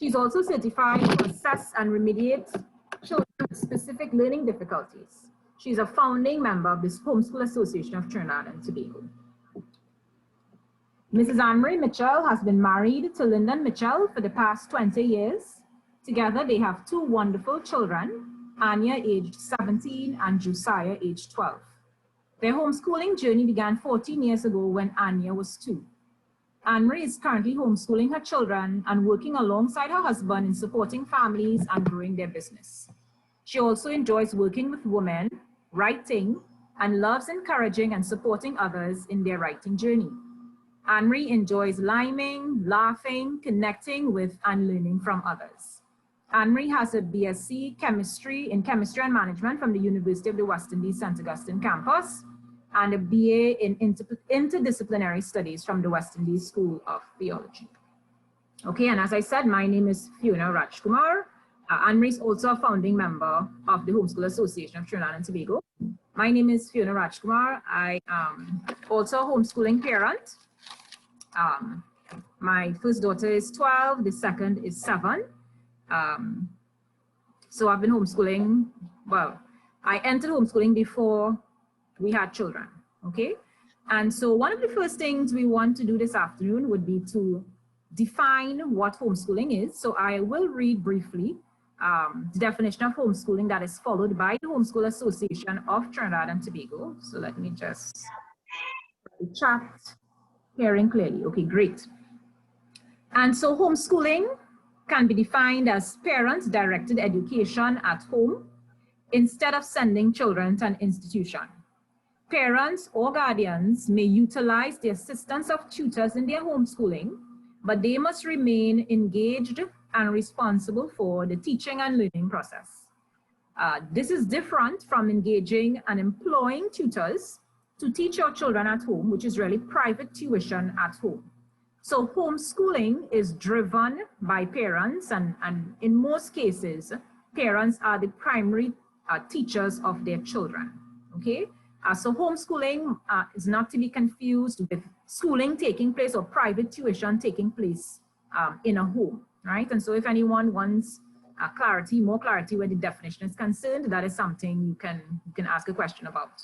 She's also certified to assess and remediate children's specific learning difficulties. She's a founding member of this Homeschool Association of Trinidad and Tobago. Mrs. Anne-Marie Mitchell has been married to Lyndon Mitchell for the past 20 years. Together, they have two wonderful children, Anya, aged 17, and Josiah, aged 12. Their homeschooling journey began 14 years ago when Anya was 2. Anne-Marie is currently homeschooling her children and working alongside her husband in supporting families and growing their business. She also enjoys working with women, writing, and loves encouraging and supporting others in their writing journey. Anne-Marie enjoys liming, laughing, connecting with, and learning from others. Anne-Marie has a BSc in Chemistry and Management from the University of the West Indies St. Augustine campus, and a BA in Interdisciplinary Studies from the West Indies School of Theology. Okay, and as I said, my name is Fiona Rajkumar. Anne-Marie is also a founding member of the Homeschool Association of Trinidad and Tobago. My name is Fiona Rajkumar. I am also a homeschooling parent. My first daughter is 12, the second is 7. So I've been homeschooling, well, I entered homeschooling before we had children, okay? And so one of the first things we want to do this afternoon would be to define what homeschooling is. So I will read briefly the definition of homeschooling that is followed by the Homeschool Association of Trinidad and Tobago. So let me just chat, hearing clearly. Okay, great. And so homeschooling can be defined as parent-directed education at home instead of sending children to an institution. Parents or guardians may utilize the assistance of tutors in their homeschooling, but they must remain engaged and responsible for the teaching and learning process. This is different from engaging and employing tutors to teach your children at home, which is really private tuition at home. So homeschooling is driven by parents, and in most cases, parents are the primary teachers of their children, okay? So homeschooling is not to be confused with schooling taking place or private tuition taking place in a home, right? And so if anyone wants more clarity where the definition is concerned, that is something you can ask a question about.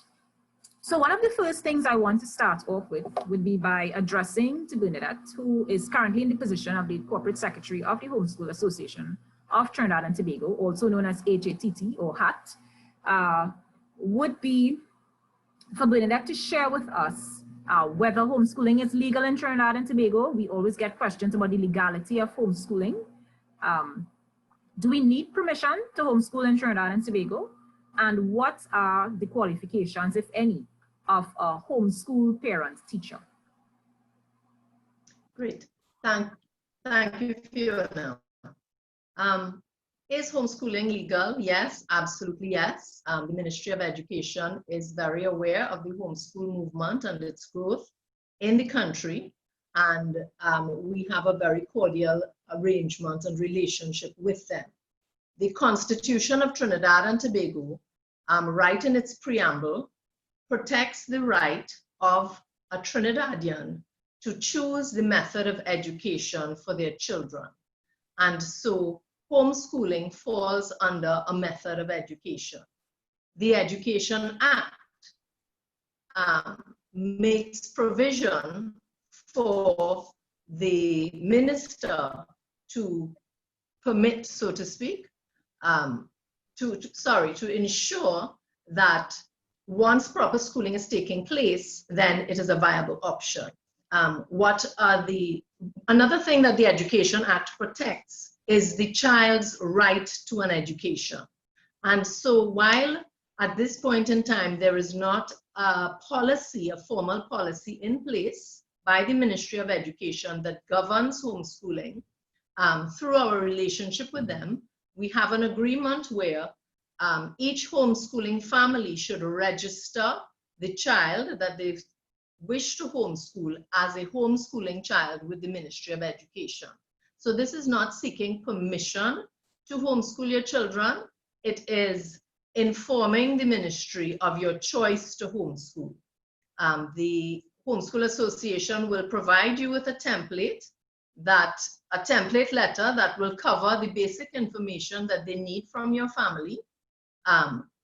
So one of the first things I want to start off with would be by addressing to Bernadette, who is currently in the position of the Corporate Secretary of the Homeschool Association of Trinidad and Tobago, also known as HATT or HATT, would be for Bernadette to share with us whether homeschooling is legal in Trinidad and Tobago. We always get questions about the legality of homeschooling. Do we need permission to homeschool in Trinidad and Tobago? And what are the qualifications, if any, of a homeschool parent teacher? Great. Thank you, Fiona. Is homeschooling legal? Yes, absolutely yes. The Ministry of Education is very aware of the homeschool movement and its growth in the country, and we have a very cordial arrangement and relationship with them. The Constitution of Trinidad and Tobago, right in its preamble, protects the right of a Trinidadian to choose the method of education for their children. And so homeschooling falls under a method of education. The Education Act makes provision for the minister to permit, so to speak, to ensure that once proper schooling is taking place, then it is a viable option. Another thing that the Education Act protects is the child's right to an education. And so while at this point in time, there is not a policy, a formal policy in place by the Ministry of Education that governs homeschooling, through our relationship with them, we have an agreement where each homeschooling family should register the child that they wish to homeschool as a homeschooling child with the Ministry of Education. So this is not seeking permission to homeschool your children. It is informing the ministry of your choice to homeschool. The Homeschool Association will provide you with a template that a template letter that will cover the basic information that they need from your family.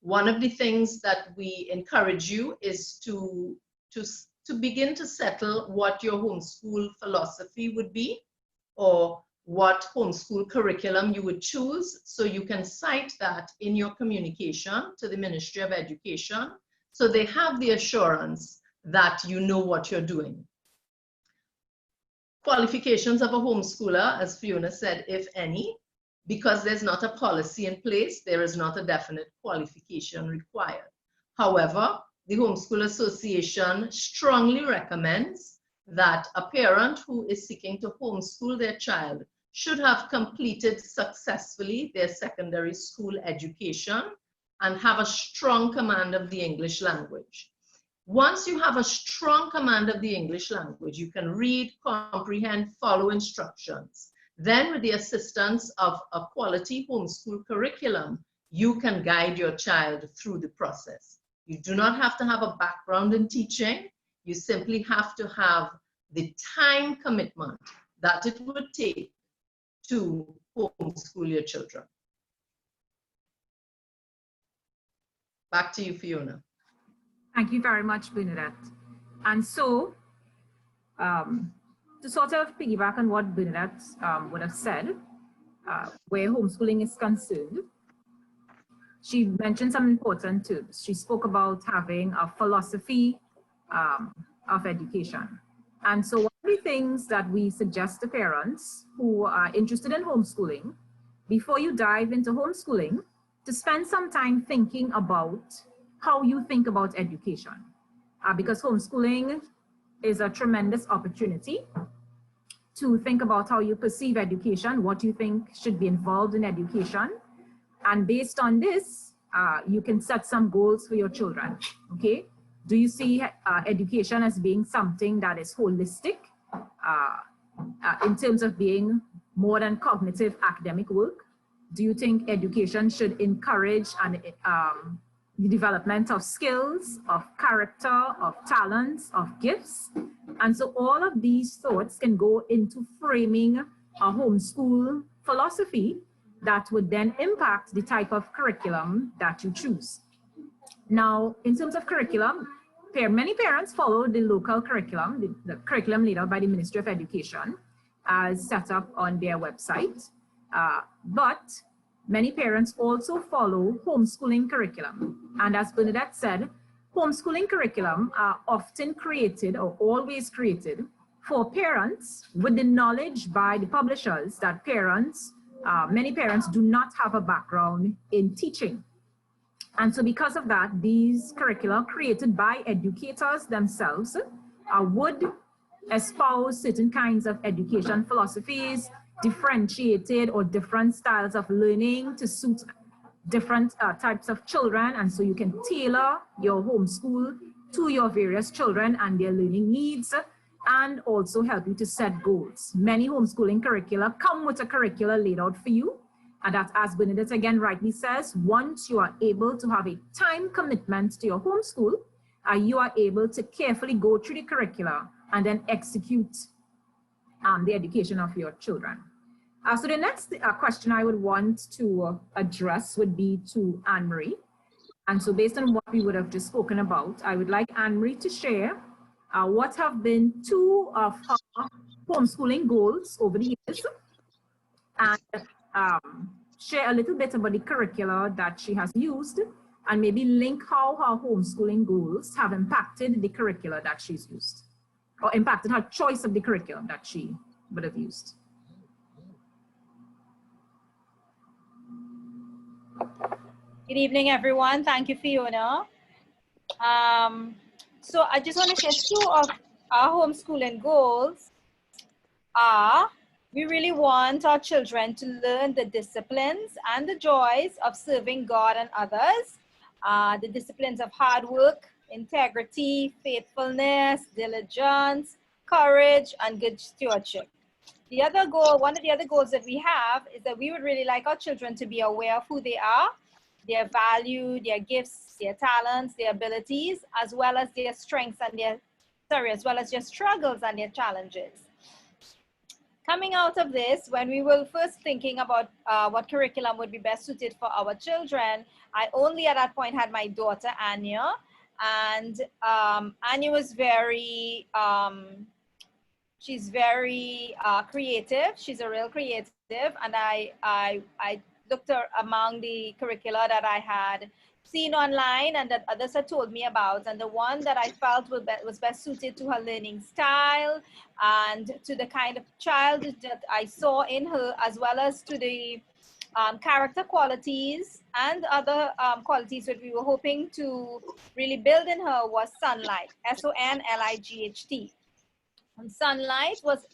One of the things that we encourage you is to begin to settle what your homeschool philosophy would be, or what homeschool curriculum you would choose, so you can cite that in your communication to the Ministry of Education, so they have the assurance that you know what you're doing. Qualifications of a homeschooler, as Fiona said, if any, because there's not a policy in place, there is not a definite qualification required. However, the Homeschool Association strongly recommends that a parent who is seeking to homeschool their child should have completed successfully their secondary school education and have a strong command of the English language. Once you have a strong command of the English language, you can read, comprehend, follow instructions. Then with the assistance of a quality homeschool curriculum, you can guide your child through the process. You do not have to have a background in teaching. You simply have to have the time commitment that it would take to homeschool your children. Back to you, Fiona. Thank you very much, Bernadette. And so, to sort of piggyback on what Bernadette would have said, where homeschooling is concerned, she mentioned some important terms. She spoke about having a philosophy of education. And so one of the things that we suggest to parents who are interested in homeschooling, before you dive into homeschooling, to spend some time thinking about how you think about education. Because homeschooling is a tremendous opportunity to think about how you perceive education, what you think should be involved in education. And based on this, you can set some goals for your children, okay? Do you see education as being something that is holistic in terms of being more than cognitive academic work? Do you think education should encourage the development of skills, of character, of talents, of gifts? And so all of these thoughts can go into framing a homeschool philosophy that would then impact the type of curriculum that you choose. Now, in terms of curriculum, many parents follow the local curriculum, the curriculum laid out by the Ministry of Education as set up on their website. But many parents also follow homeschooling curriculum. And as Bernadette said, homeschooling curriculum are often created or always created for parents with the knowledge by the publishers that many parents do not have a background in teaching. And so because of that, these curricula created by educators themselves would espouse certain kinds of education philosophies, differentiated or different styles of learning to suit different types of children. And so you can tailor your homeschool to your various children and their learning needs, and also help you to set goals. Many homeschooling curricula come with a curricula laid out for you. And that, as Bernadette again rightly says, once you are able to have a time commitment to your homeschool, you are able to carefully go through the curricula and then execute the education of your children. So the next question I would want to address would be to Anne-Marie. And so based on what we would have just spoken about, I would like Anne-Marie to share what have been two of her homeschooling goals over the years, and share a little bit about the curricula that she has used, and maybe link how her homeschooling goals have impacted the curricula that she's used, or impacted her choice of the curriculum that she would have used. Good evening, everyone. Thank you, Fiona. So I just want to share two of our homeschooling goals. We really want our children to learn the disciplines and the joys of serving God and others, the disciplines of hard work, integrity, faithfulness, diligence, courage, and good stewardship. The other goal, one of the other goals that we have, is that we would really like our children to be aware of who they are, their value, their gifts, their talents, their abilities, as well as their strengths and as well as their struggles and their challenges. Coming out of this, when we were first thinking about what curriculum would be best suited for our children, I only at that point had my daughter, Anya. And Anya was very, she's very creative. She's a real creative. And I looked among the curricula that I had seen online and that others had told me about, and the one that I felt was best suited to her learning style and to the kind of child that I saw in her, as well as to the character qualities and other qualities that we were hoping to really build in her, was Sonlight, SONLIGHT. And Sonlight was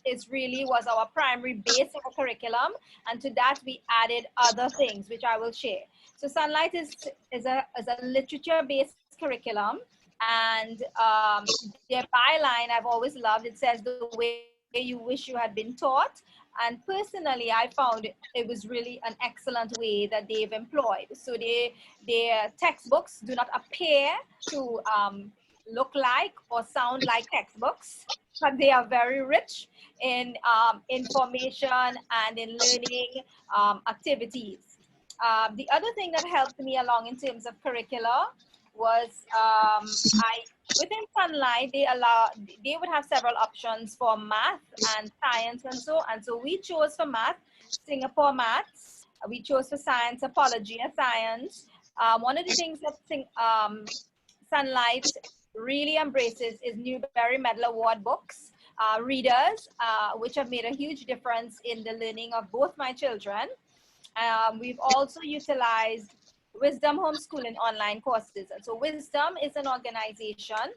our primary base of our curriculum, and to that we added other things which I will share. So Sonlight is a literature-based curriculum, and their byline I've always loved. It says, "The way you wish you had been taught." And personally, I found it was really an excellent way that they've employed. So their textbooks do not appear to look like or sound like textbooks, but they are very rich in information and in learning activities. The other thing that helped me along in terms of curricula was within Sonlight, they would have several options for math and science and so. And so we chose for math, Singapore Maths. We chose for science, Apology of Science. One of the things that Sonlight really embraces is Newbery Medal Award books, readers, which have made a huge difference in the learning of both my children. We've also utilized Wisdom Homeschooling online courses. And so Wisdom is an organization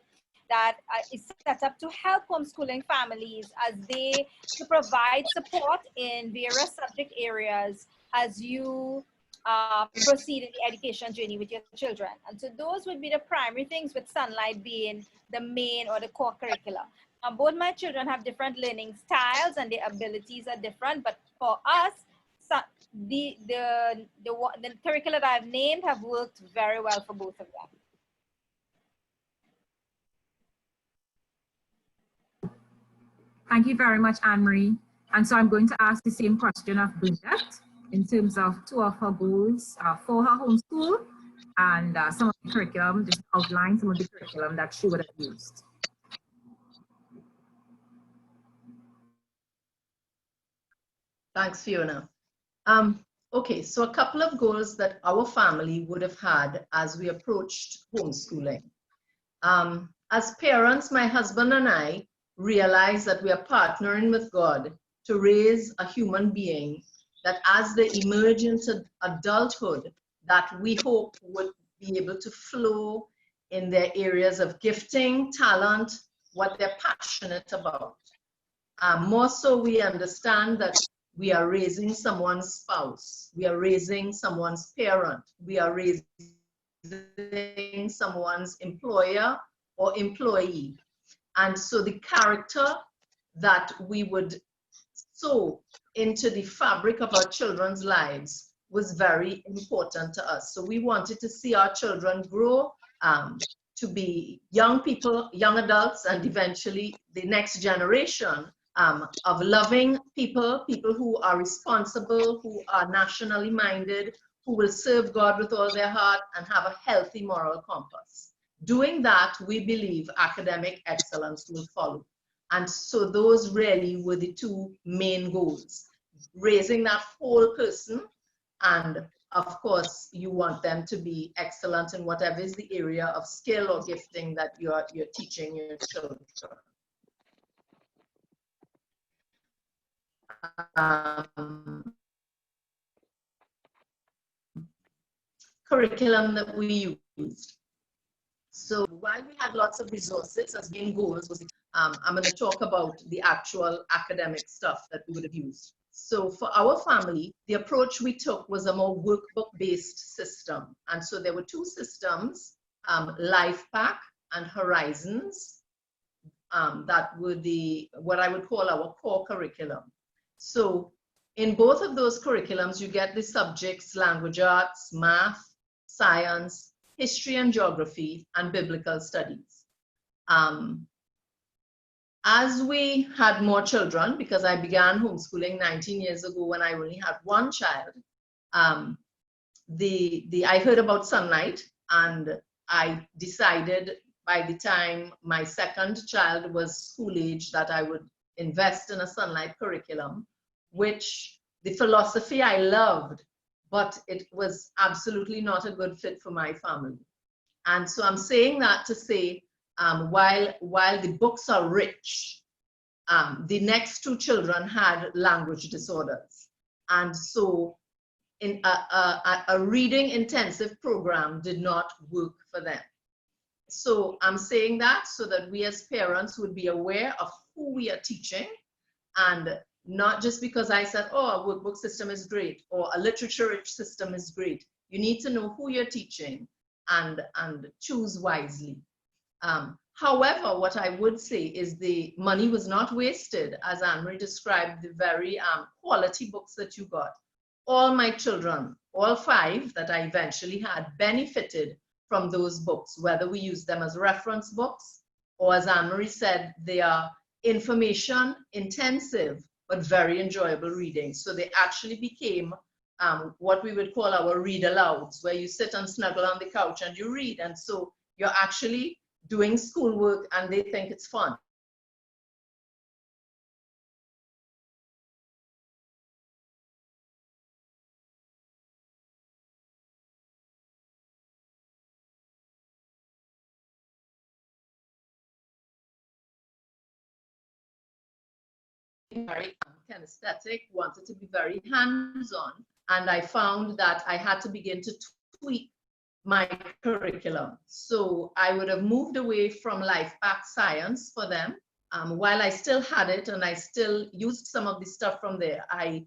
that is set up to help homeschooling families to provide support in various subject areas as you proceed in the education journey with your children. And so those would be the primary things, with Sonlight being the main or the core curricula. Both my children have different learning styles and their abilities are different, but for us, the curricula that I've named have worked very well for both of them. Thank you very much, Anne-Marie. And so I'm going to ask the same question of Bridget in terms of two of her goals for her homeschool and some of the curriculum, just outline some of the curriculum that she would have used. Thanks, Fiona. Okay, so a couple of goals that our family would have had as we approached homeschooling. As parents, my husband and I realized that we are partnering with God to raise a human being that as they emerge into adulthood, that we hope would be able to flow in their areas of gifting, talent, what they're passionate about. More so, we understand that we are raising someone's spouse, we are raising someone's parent, we are raising someone's employer or employee. And so the character that we would sow into the fabric of our children's lives was very important to us. So we wanted to see our children grow to be young people, young adults, and eventually the next generation of loving people, people who are responsible, who are nationally minded, who will serve God with all their heart and have a healthy moral compass. Doing that, we believe academic excellence will follow. And so those really were the two main goals, raising that whole person. And of course, you want them to be excellent in whatever is the area of skill or gifting that you're teaching your children. Curriculum that we used. So while we had lots of resources as main goals, I'm going to talk about the actual academic stuff that we would have used. So for our family, the approach we took was a more workbook-based system. And so there were two systems, LifePack and Horizons, that were what I would call our core curriculum. So in both of those curriculums, you get the subjects, language arts, math, science, history and geography, and biblical studies. As we had more children, because I began homeschooling 19 years ago when I only had one child, I heard about Sunlight, and I decided by the time my second child was school age that I would invest in a Sunlight curriculum, which the philosophy I loved, but it was absolutely not a good fit for my family. And so I'm saying that to say, while the books are rich, the next two children had language disorders. And so in a reading intensive program did not work for them. So I'm saying that so that we as parents would be aware of who we are teaching, and not just because I said, oh, a workbook system is great or a literature-rich system is great. You need to know who you're teaching and choose wisely. However, what I would say is the money was not wasted, as Anne-Marie described, the very quality books that you got. All my children, all 5 that I eventually had, benefited from those books, whether we use them as reference books or, as Anne-Marie said, they are information intensive but very enjoyable reading. So they actually became what we would call our read alouds, where you sit and snuggle on the couch and you read. And so you're actually doing schoolwork and they think it's fun. Very kinesthetic, wanted to be very hands-on, and I found that I had to begin to tweak my curriculum. So I would have moved away from life pack science for them. While I still had it and I still used some of the stuff from there, I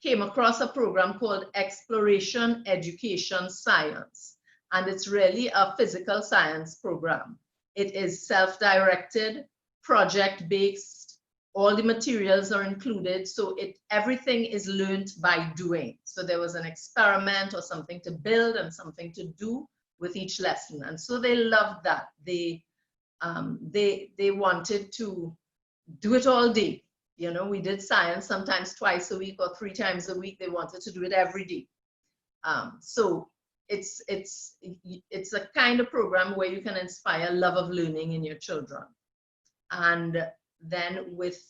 came across a program called Exploration Education Science, and it's really a physical science program. It is self-directed, project-based. All the materials are included, so everything is learned by doing. So there was an experiment or something to build and something to do with each lesson, and so they loved that. They wanted to do it all day. You know, we did science sometimes twice a week or 3 times a week. They wanted to do it every day. So it's a kind of program where you can inspire love of learning in your children. And then with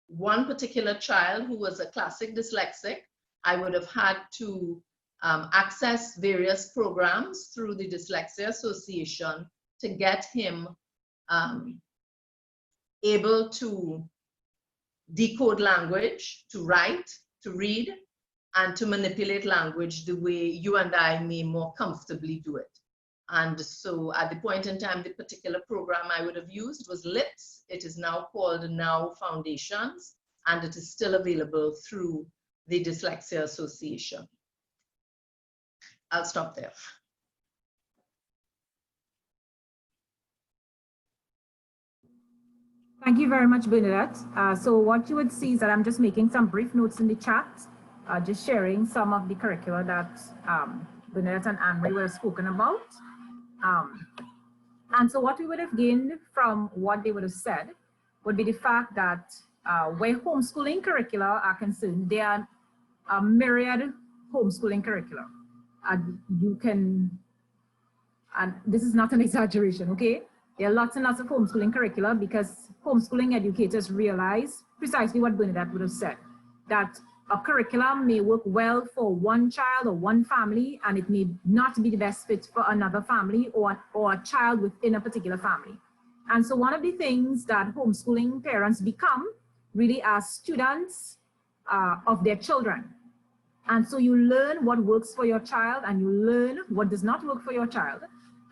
one particular child who was a classic dyslexic, I would have had to access various programs through the Dyslexia Association to get him able to decode language, to write, to read, and to manipulate language the way you and I may more comfortably do it. And so at the point in time, the particular program I would have used was LITS. It is now called Now Foundations, and it is still available through the Dyslexia Association. I'll stop there. Thank you very much, Bernadette. So what you would see is that I'm just making some brief notes in the chat, just sharing some of the curricula that Bernadette and Anne-Marie were spoken about. And so what we would have gained from what they would have said would be the fact that where homeschooling curricula are concerned, there are a myriad homeschooling curricula. You can, and this is not an exaggeration, okay? There are lots and lots of homeschooling curricula because homeschooling educators realize precisely what Bernadette would have said, that a curriculum may work well for one child or one family, and it may not be the best fit for another family or a child within a particular family. And so one of the things that homeschooling parents become really are students of their children. And so you learn what works for your child and you learn what does not work for your child.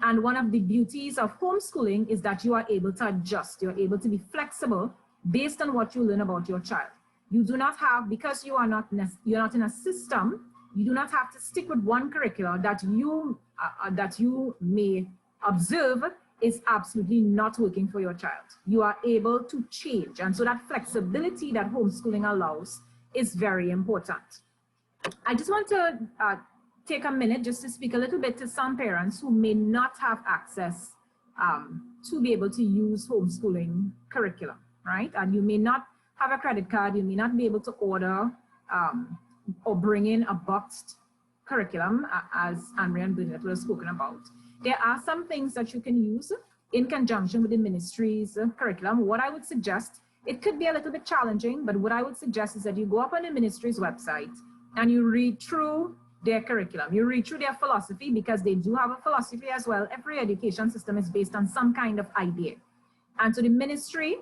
And one of the beauties of homeschooling is that you are able to adjust. You're able to be flexible based on what you learn about your child. You do not have, because you're not in a system, you do not have to stick with one curricula that you may observe is absolutely not working for your child. You are able to change. And so that flexibility that homeschooling allows is very important. I just want to take a minute just to speak a little bit to some parents who may not have access to be able to use homeschooling curriculum, right? And you may not have a credit card, you may not be able to order or bring in a boxed curriculum, as Andrea and Bernadette have spoken about. There are some things that you can use in conjunction with the ministry's curriculum. What I would suggest, it could be a little bit challenging, but what I would suggest is that you go up on the ministry's website and you read through their curriculum. You read through their philosophy, because they do have a philosophy as well. Every education system is based on some kind of idea. And so the ministry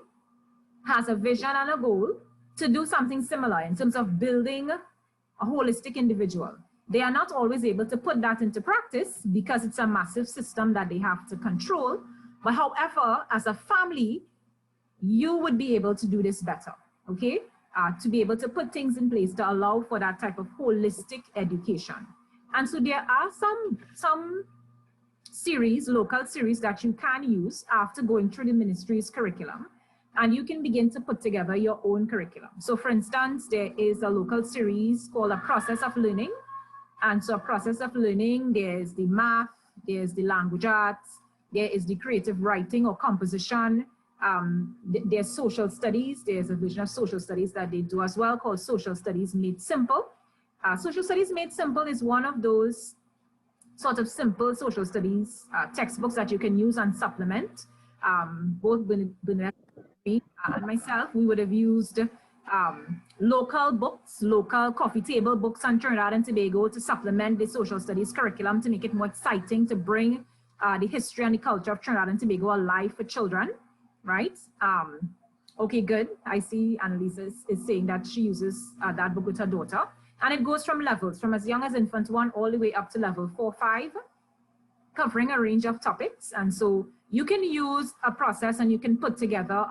has a vision and a goal to do something similar in terms of building a holistic individual. They are not always able to put that into practice because it's a massive system that they have to control. But however, as a family, you would be able to do this better, okay? To be able to put things in place to allow for that type of holistic education. And so there are some series, local series that you can use after going through the ministry's curriculum, and you can begin to put together your own curriculum. So for instance, there is a local series called A Process of Learning. And so A Process of Learning, there's the math, there's the language arts, there is the creative writing or composition, there's social studies. There's a vision of social studies that they do as well called Social Studies Made Simple. Social Studies Made Simple is one of those sort of simple social studies textbooks that you can use and supplement. Both Bernadette and myself, we would have used local books, local coffee table books on Trinidad and Tobago to supplement the social studies curriculum to make it more exciting, to bring the history and the culture of Trinidad and Tobago alive for children. Right? Okay, good. I see Annalise is saying that she uses that book with her daughter. And it goes from levels, from as young as infant 1 all the way up to level 4, 5, covering a range of topics. And so you can use a process and you can put together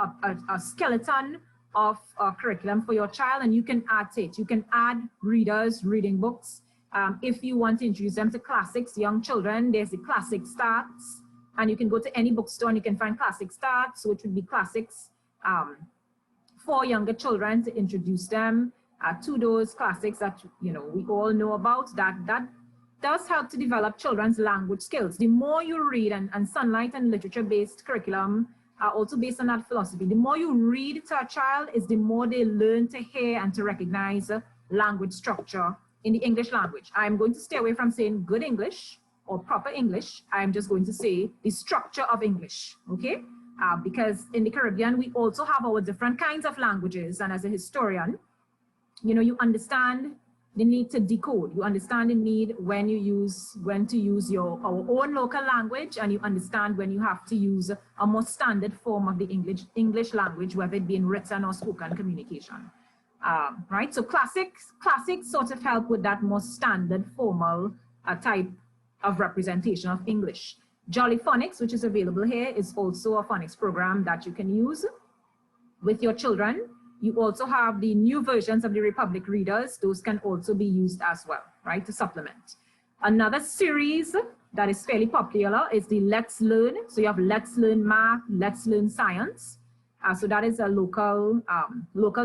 a skeleton of a curriculum for your child, and you can add to it. You can add readers, reading books. If you want to introduce them to classics, young children, there's the classic starts. And you can go to any bookstore and you can find classic starts, which would be classics for younger children, to introduce them to those classics that, you know, we all know about. That does help to develop children's language skills. The more you read, and Sunlight and literature-based curriculum are also based on that philosophy. The more you read to a child is the more they learn to hear and to recognize language structure in the English language. I'm going to stay away from saying good English or proper English. I'm just going to say the structure of English, okay? Because in the Caribbean, we also have our different kinds of languages. And as a historian, you know, you understand the need to decode. You understand the need when to use our own local language, and you understand when you have to use a more standard form of the English language, whether it be in written or spoken communication. Right? So classics sort of help with that more standard formal type of representation of English. Jolly Phonics, which is available here, is also a phonics program that you can use with your children. You also have the new versions of the Republic Readers. Those can also be used as well, right, to supplement. Another series that is fairly popular is the Let's Learn. So you have Let's Learn Math, Let's Learn Science. So that is a local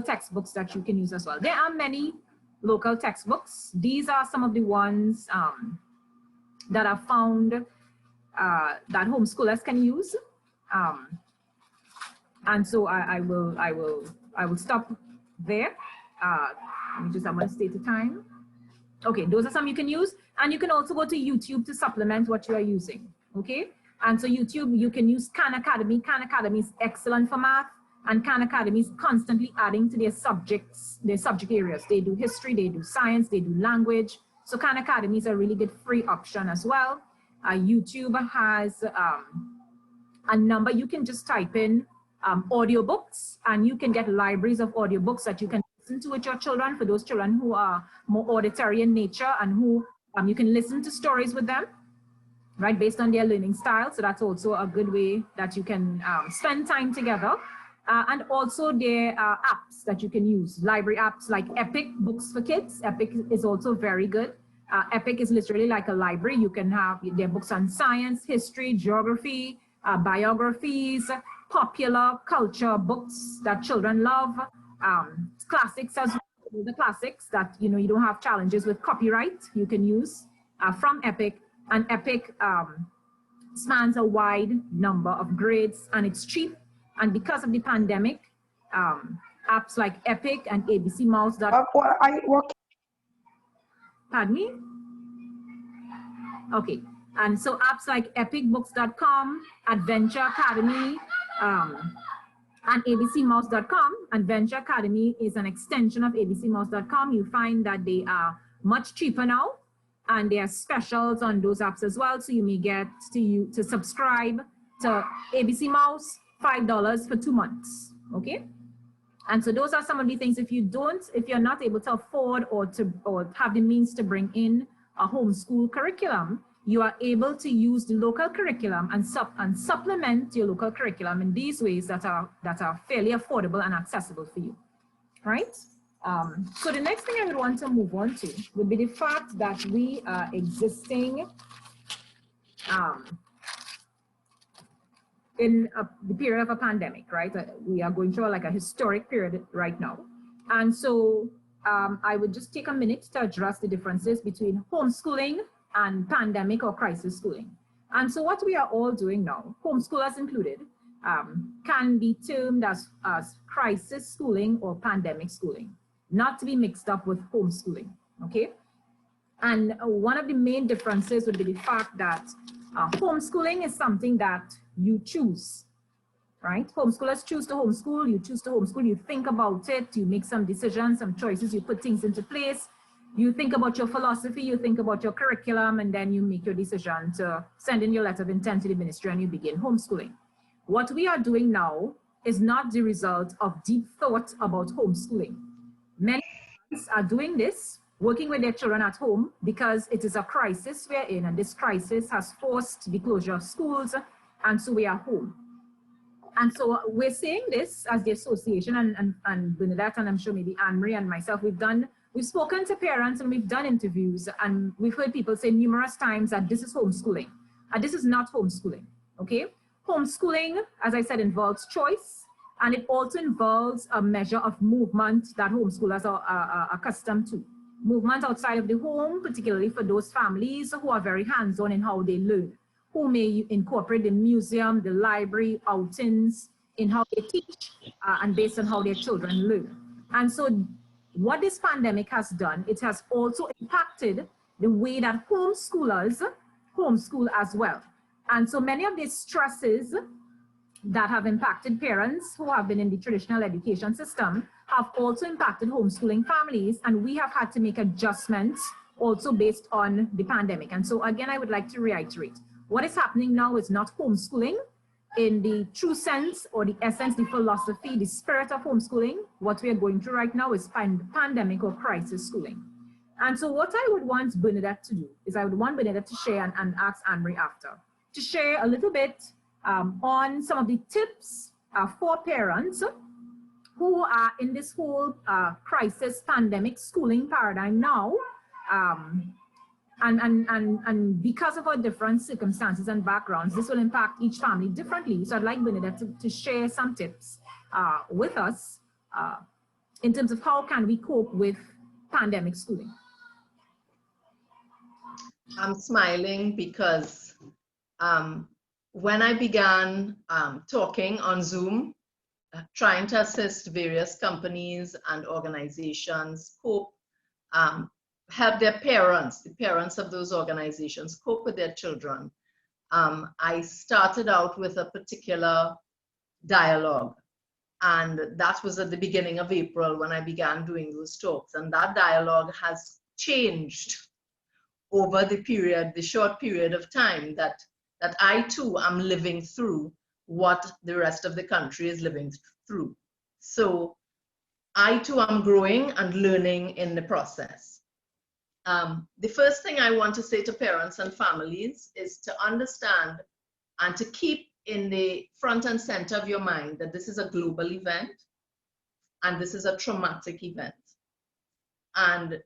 textbooks that you can use as well. There are many local textbooks. These are some of the ones that are found that homeschoolers can use, and so I will stop there. Let me just, I'm going to state the time. Okay, those are some you can use, and you can also go to YouTube to supplement what you are using. Okay, and so YouTube, you can use Khan Academy. Khan Academy is excellent for math, and Khan Academy is constantly adding to their subjects, their subject areas. They do history, they do science, they do language. So Khan Academy is a really good free option as well. YouTube has a number. You can just type in audiobooks, and you can get libraries of audiobooks that you can listen to with your children, for those children who are more auditory in nature and who you can listen to stories with them, right, based on their learning style. So that's also a good way that you can spend time together. And also there are apps that you can use, library apps like Epic Books for Kids. Epic is also very good. Epic is literally like a library. You can have their books on science, history, geography, biographies, popular culture books that children love, classics as well, the classics that, you know, you don't have challenges with copyright, you can use from Epic. And Epic spans a wide number of grades, and it's cheap. And because of the pandemic, apps like Epic and ABC Mouse. Pardon me? Okay. And so apps like epicbooks.com, Adventure Academy, and abcmouse.com. Adventure Academy is an extension of abcmouse.com. You find that they are much cheaper now, and there are specials on those apps as well. So you may get to subscribe to ABC Mouse, $5 for 2 months. Okay. And so those are some of the things. If you're not able to afford or have the means to bring in a homeschool curriculum, you are able to use the local curriculum and supplement your local curriculum in these ways that are fairly affordable and accessible for you, right? So the next thing I would want to move on to would be the fact that we are existing in the period of a pandemic, right? We are going through like a historic period right now. And so I would just take a minute to address the differences between homeschooling and pandemic or crisis schooling. And so what we are all doing now, homeschoolers included, can be termed as crisis schooling or pandemic schooling, not to be mixed up with homeschooling, okay? And one of the main differences would be the fact that homeschooling is something that you choose, right? Homeschoolers choose to homeschool, you choose to homeschool, you think about it, you make some decisions, some choices, you put things into place, you think about your philosophy, you think about your curriculum, and then you make your decision to send in your letter of intent to the ministry and you begin homeschooling. What we are doing now is not the result of deep thought about homeschooling. Many parents are doing this, working with their children at home, because it is a crisis we're in, and this crisis has forced the closure of schools, and so we are home. And so we're saying this as the association, and Bernadette, and I'm sure maybe Anne-Marie and myself, we've spoken to parents and we've done interviews, and we've heard people say numerous times that this is homeschooling, and this is not homeschooling, okay? Homeschooling, as I said, involves choice, and it also involves a measure of movement that homeschoolers are accustomed to. Movement outside of the home, particularly for those families who are very hands-on in how they learn, who may incorporate the museum, the library, outings in how they teach, and based on how their children learn. And so what this pandemic has done, it has also impacted the way that homeschoolers homeschool as well. And so many of these stresses that have impacted parents who have been in the traditional education system have also impacted homeschooling families, and we have had to make adjustments also based on the pandemic. And so again, I would like to reiterate, what is happening now is not homeschooling in the true sense or the essence, the philosophy, the spirit of homeschooling. What we are going through right now is pandemic or crisis schooling. And so what I would want Bernadette to do is I would want Bernadette to share, and ask Anne-Marie after, to share a little bit on some of the tips for parents who are in this whole crisis pandemic schooling paradigm now, and because of our different circumstances and backgrounds, this will impact each family differently. So I'd like Bernadette to share some tips with us in terms of how can we cope with pandemic schooling. I'm smiling because when I began talking on Zoom, trying to assist various companies and organizations cope, help their parents, the parents of those organizations, cope with their children, I started out with a particular dialogue. And that was at the beginning of April when I began doing those talks. And that dialogue has changed over the short period of time that I too am living through what the rest of the country is living through. So I too am growing and learning in the process. The first thing I want to say to parents and families is to understand and to keep in the front and center of your mind that this is a global event and this is a traumatic event. And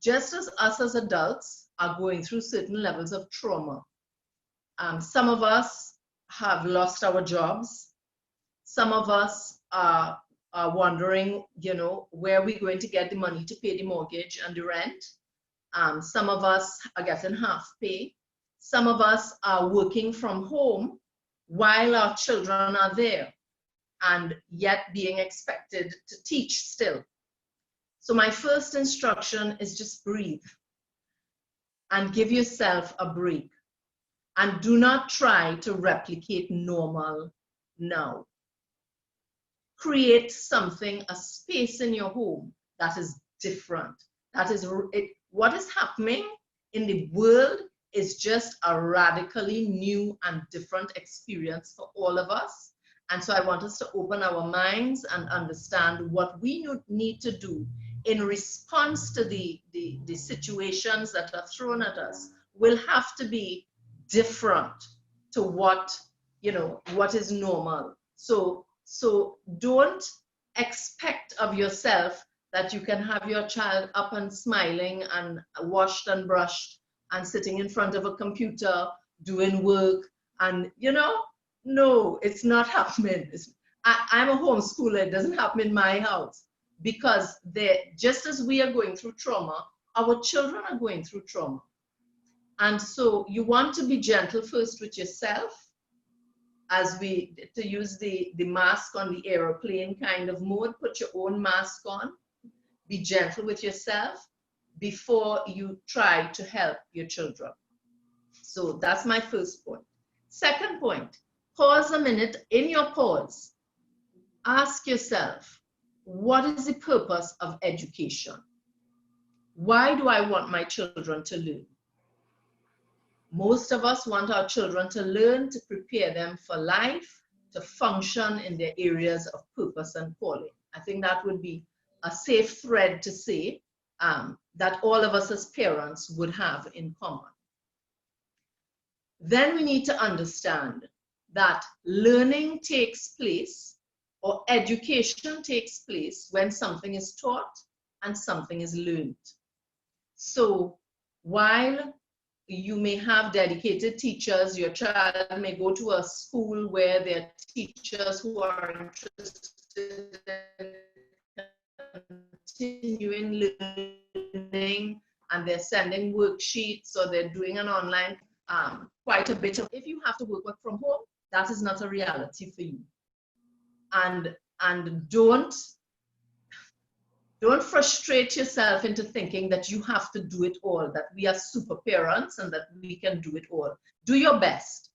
just as us as adults are going through certain levels of trauma, some of us have lost our jobs. Some of us are wondering, where are we going to get the money to pay the mortgage and the rent? Some of us are getting half pay. Some of us are working from home while our children are there and yet being expected to teach still. So my first instruction is just breathe and give yourself a break. And do not try to replicate normal now. Create something, a space in your home that is different. That is what is happening in the world is just a radically new and different experience for all of us. And so I want us to open our minds and understand what we need to do in response to the situations that are thrown at us will have to be different to what, what is normal. So don't expect of yourself that you can have your child up and smiling and washed and brushed and sitting in front of a computer doing work and, no, it's not happening. I'm a homeschooler. It doesn't happen in my house because just as we are going through trauma, our children are going through trauma. And so you want to be gentle first with yourself, to use the mask on the aeroplane kind of mode, put your own mask on, be gentle with yourself before you try to help your children. So that's my first point. Second point, pause a minute. In your pause, ask yourself, what is the purpose of education? Why do I want my children to learn? Most of us want our children to learn to prepare them for life, to function in their areas of purpose and calling. I think that would be a safe thread to say that all of us as parents would have in common. Then we need to understand that learning takes place or education takes place when something is taught and something is learned. So while you may have dedicated teachers, your child may go to a school where there are teachers who are interested in continuing learning and they're sending worksheets or they're doing an online quite a bit of. If you have to work from home, that is not a reality for you. And don't frustrate yourself into thinking that you have to do it all, that we are super parents and that we can do it all. Do your best.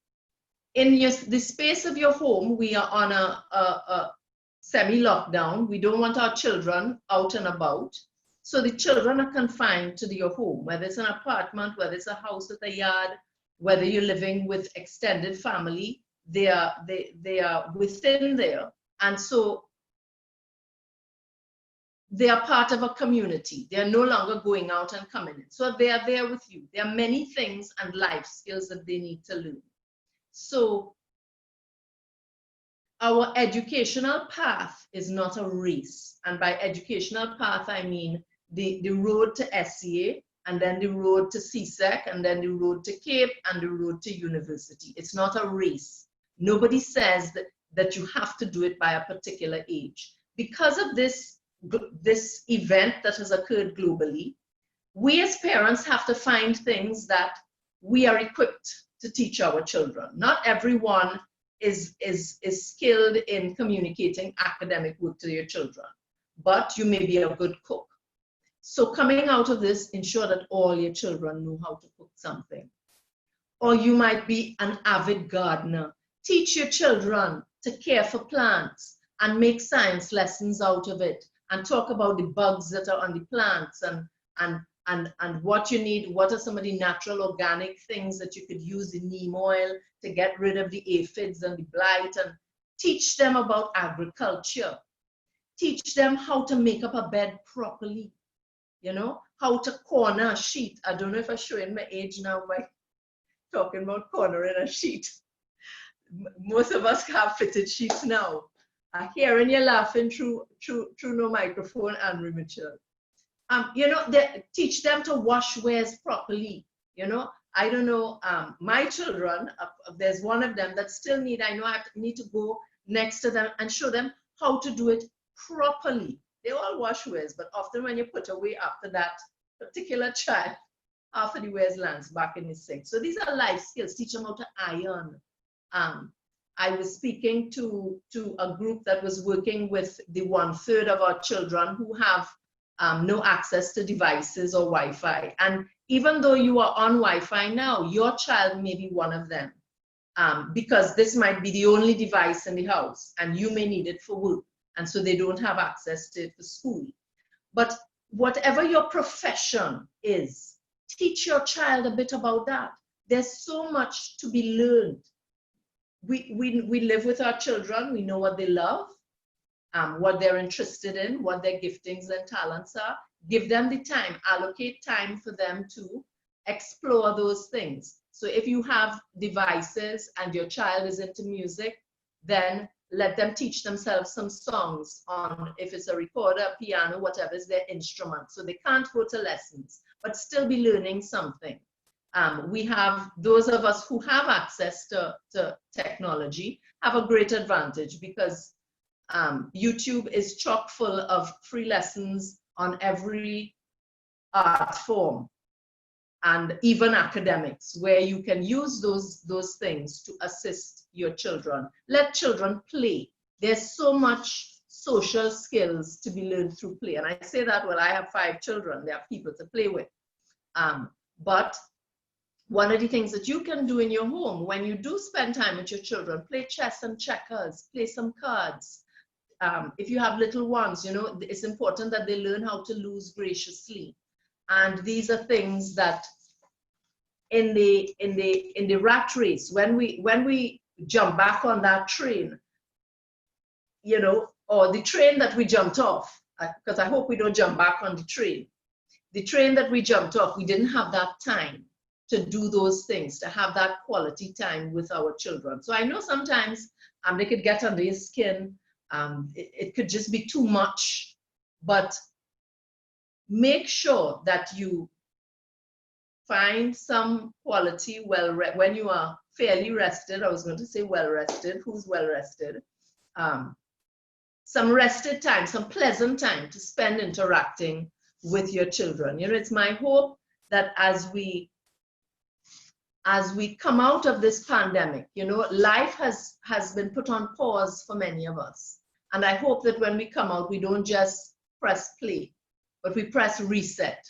In the space of your home, we are on a semi-lockdown. We don't want our children out and about. So the children are confined to your home, whether it's an apartment, whether it's a house with a yard, whether you're living with extended family, they are within there. And so they are part of a community. They are no longer going out and coming in. So they are there with you. There are many things and life skills that they need to learn. So our educational path is not a race. And by educational path, I mean the road to SCA, and then the road to CSEC, and then the road to CAPE, and the road to university. It's not a race. Nobody says that you have to do it by a particular age. Because of this event that has occurred globally, we as parents have to find things that we are equipped to teach our children. Not everyone is skilled in communicating academic work to your children, but you may be a good cook. So coming out of this, ensure that all your children know how to cook something. Or you might be an avid gardener. Teach your children to care for plants and make science lessons out of it and talk about the bugs that are on the plants and what you need, what are some of the natural organic things that you could use, the neem oil to get rid of the aphids and the blight, and teach them about agriculture. Teach them how to make up a bed properly, how to corner a sheet. I don't know if I'm showing my age now by talking about cornering a sheet. Most of us have fitted sheets now. Hearing you laughing through no microphone and Richard. Teach them to wash wares properly. I don't know, my children, there's one of them that still I need to go next to them and show them how to do it properly. They all wash wares, but often when you put away after that particular child, half of the wares lands back in the sink. So these are life skills. Teach them how to iron. I was speaking to a group that was working with the 1/3 of our children who have no access to devices or Wi-Fi. And even though you are on Wi-Fi now, your child may be one of them, because this might be the only device in the house and you may need it for work. And so they don't have access to it for school. But whatever your profession is, teach your child a bit about that. There's so much to be learned. We live with our children. We know what they love, what they're interested in, what their giftings and talents are. Give them the time, allocate time for them to explore those things. So if you have devices and your child is into music, then let them teach themselves some songs on, if it's a recorder, piano, whatever is their instrument. So they can't go to lessons, but still be learning something. We have, those of us who have access to technology have a great advantage, because YouTube is chock full of free lessons on every art form, and even academics, where you can use those things to assist your children. Let children play. There's so much social skills to be learned through play. And I say that, well, I have 5 children. They have people to play with. But one of the things that you can do in your home, when you do spend time with your children, play chess and checkers, play some cards. If you have little ones, you know, it's important that they learn how to lose graciously. And these are things that in the rat race, when we jump back on that train, you know, or the train that we jumped off, because I hope we don't jump back on the train. The train that we jumped off, we didn't have that time to do those things, to have that quality time with our children. So I know sometimes they could get under your skin. It could just be too much, but make sure that you find some quality when you are fairly rested. I was going to say well rested. Who's well rested? Some rested time, some pleasant time to spend interacting with your children. You know, it's my hope that as we come out of this pandemic, you know, life has been put on pause for many of us. And I hope that when we come out, we don't just press play, but we press reset.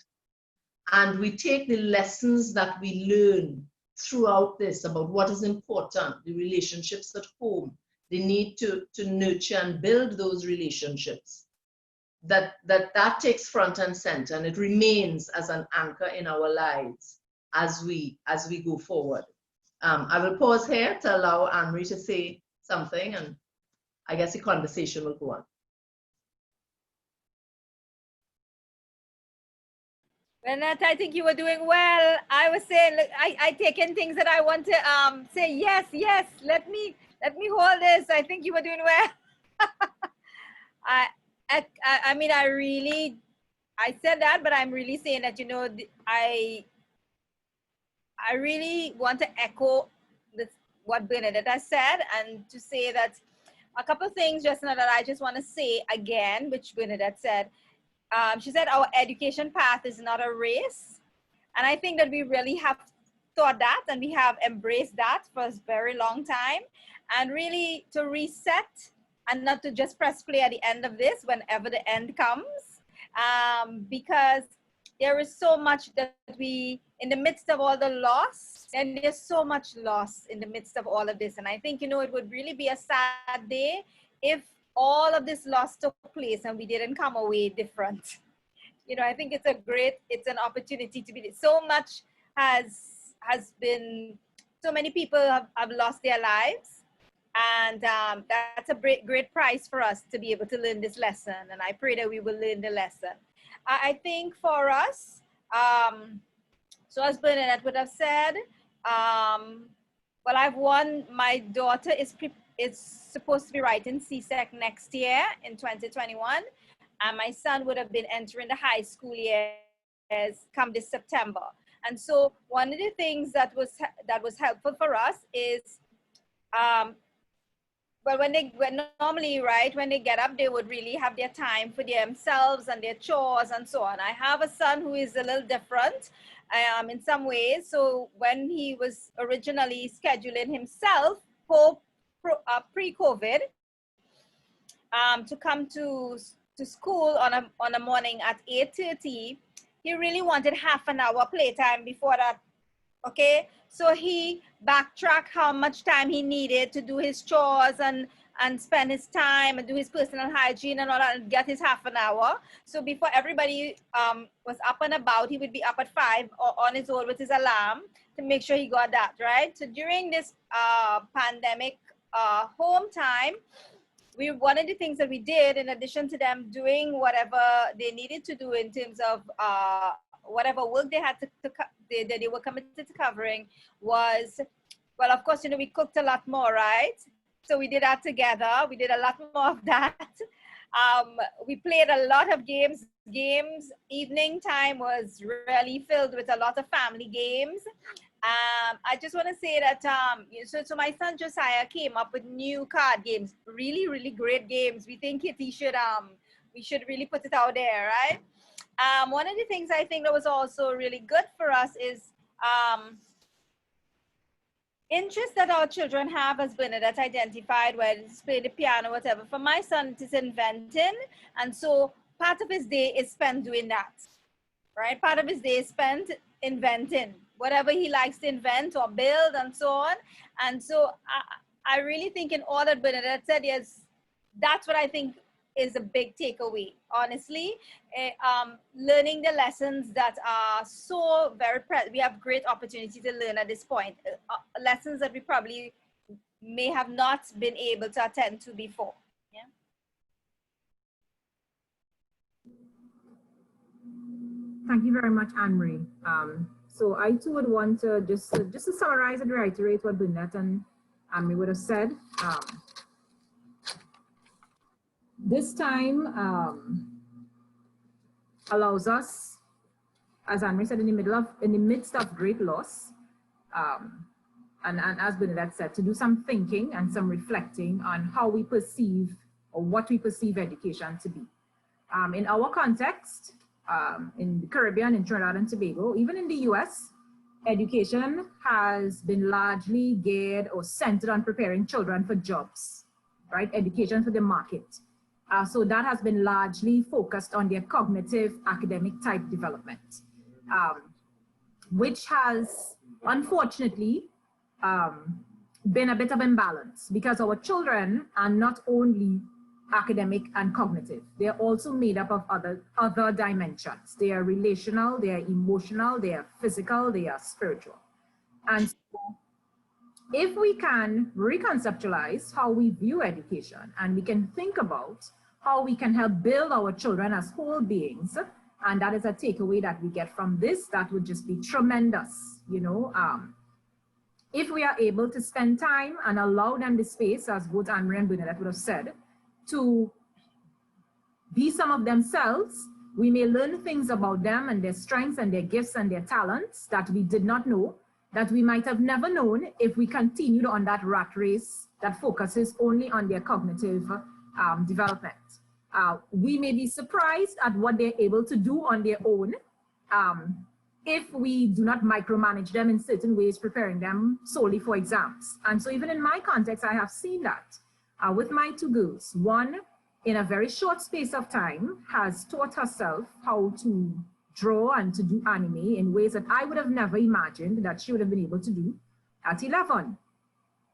And we take the lessons that we learn throughout this about what is important, the relationships at home, the need to nurture and build those relationships. That takes front and center, and it remains as an anchor in our lives as we go forward. I will pause here to allow Anne-Marie to say something, and I guess the conversation will go on. Lynette, I think you were doing well. I was saying, look, I take in things that I want to say, yes, let me hold this. I think you were doing well. I mean, I said that, but I'm really saying that, you know, I really want to echo what Bernadette has said, and to say that a couple of things just now that I just want to say again, which Bernadette said. She said our education path is not a race. And I think that we really have thought that, and we have embraced that for a very long time. And really to reset and not to just press play at the end of this whenever the end comes. Because there is so much that we, in the midst of all the loss, and there's so much loss in the midst of all of this. And I think, you know, it would really be a sad day if all of this loss took place and we didn't come away different. You know, I think it's an opportunity to be, so much has been, so many people have lost their lives. And that's a great prize for us to be able to learn this lesson. And I pray that we will learn the lesson. I think for us, so as Bernadette would have said, well, my daughter is supposed to be writing CSEC next year in 2021. And my son would have been entering the high school years come this September. And so one of the things that was helpful for us is well, when normally, right, when they get up, they would really have their time for themselves and their chores and so on. I have a son who is a little different in some ways. So when he was originally scheduling himself for pre-COVID to come to school on a morning at 8:30, he really wanted half an hour playtime before that. Okay, so he backtracked how much time he needed to do his chores and spend his time and do his personal hygiene and all that and get his half an hour. So before everybody was up and about, he would be up at 5 or on his own with his alarm to make sure he got that, right? So during this pandemic home time, one of the things that we did, in addition to them doing whatever they needed to do in terms of whatever work they had they were committed to covering, was, well, of course, you know, we cooked a lot more, right? So we did that together. We did a lot more of that. We played a lot of games. Evening time was really filled with a lot of family games. I just want to say that, so my son Josiah came up with new card games, really, really great games. We think we should really put it out there, right? One of the things I think that was also really good for us is interest that our children have, as Bernadette identified, whether it's playing the piano, whatever. For my son, it is inventing. And so part of his day is spent doing that, right? Part of his day is spent inventing, whatever he likes to invent or build and so on. And so I really think in all that Bernadette said, yes, that's what I think is a big takeaway, honestly. Learning the lessons that are so very, we have great opportunity to learn at this point, lessons that we probably may have not been able to attend to before. Yeah. Thank you very much, Anne-Marie. So I too would want to just to summarize and reiterate what Bernadette and Anne-Marie would have said. This time allows us, as Anne-Marie said, in the midst of great loss, and as Bernadette said, to do some thinking and some reflecting on how we perceive or what we perceive education to be. In our context, in the Caribbean, in Trinidad and Tobago, even in the US, education has been largely geared or centered on preparing children for jobs, right? Education for the market. So that has been largely focused on their cognitive academic type development, which has unfortunately been a bit of imbalance, because our children are not only academic and cognitive, they're also made up of other dimensions. They are relational, they are emotional, they are physical, they are spiritual. And so if we can reconceptualize how we view education, and we can think about how we can help build our children as whole beings, and that is a takeaway that we get from this, that would just be tremendous, you know. If we are able to spend time and allow them the space, as both Anne-Marie and Bernadette would have said, to be some of themselves, we may learn things about them and their strengths and their gifts and their talents that we did not know, that we might have never known if we continued on that rat race that focuses only on their cognitive development. We may be surprised at what they're able to do on their own if we do not micromanage them in certain ways, preparing them solely for exams. And so even in my context, I have seen that with my two girls. One, in a very short space of time, has taught herself how to draw and to do anime in ways that I would have never imagined that she would have been able to do at 11.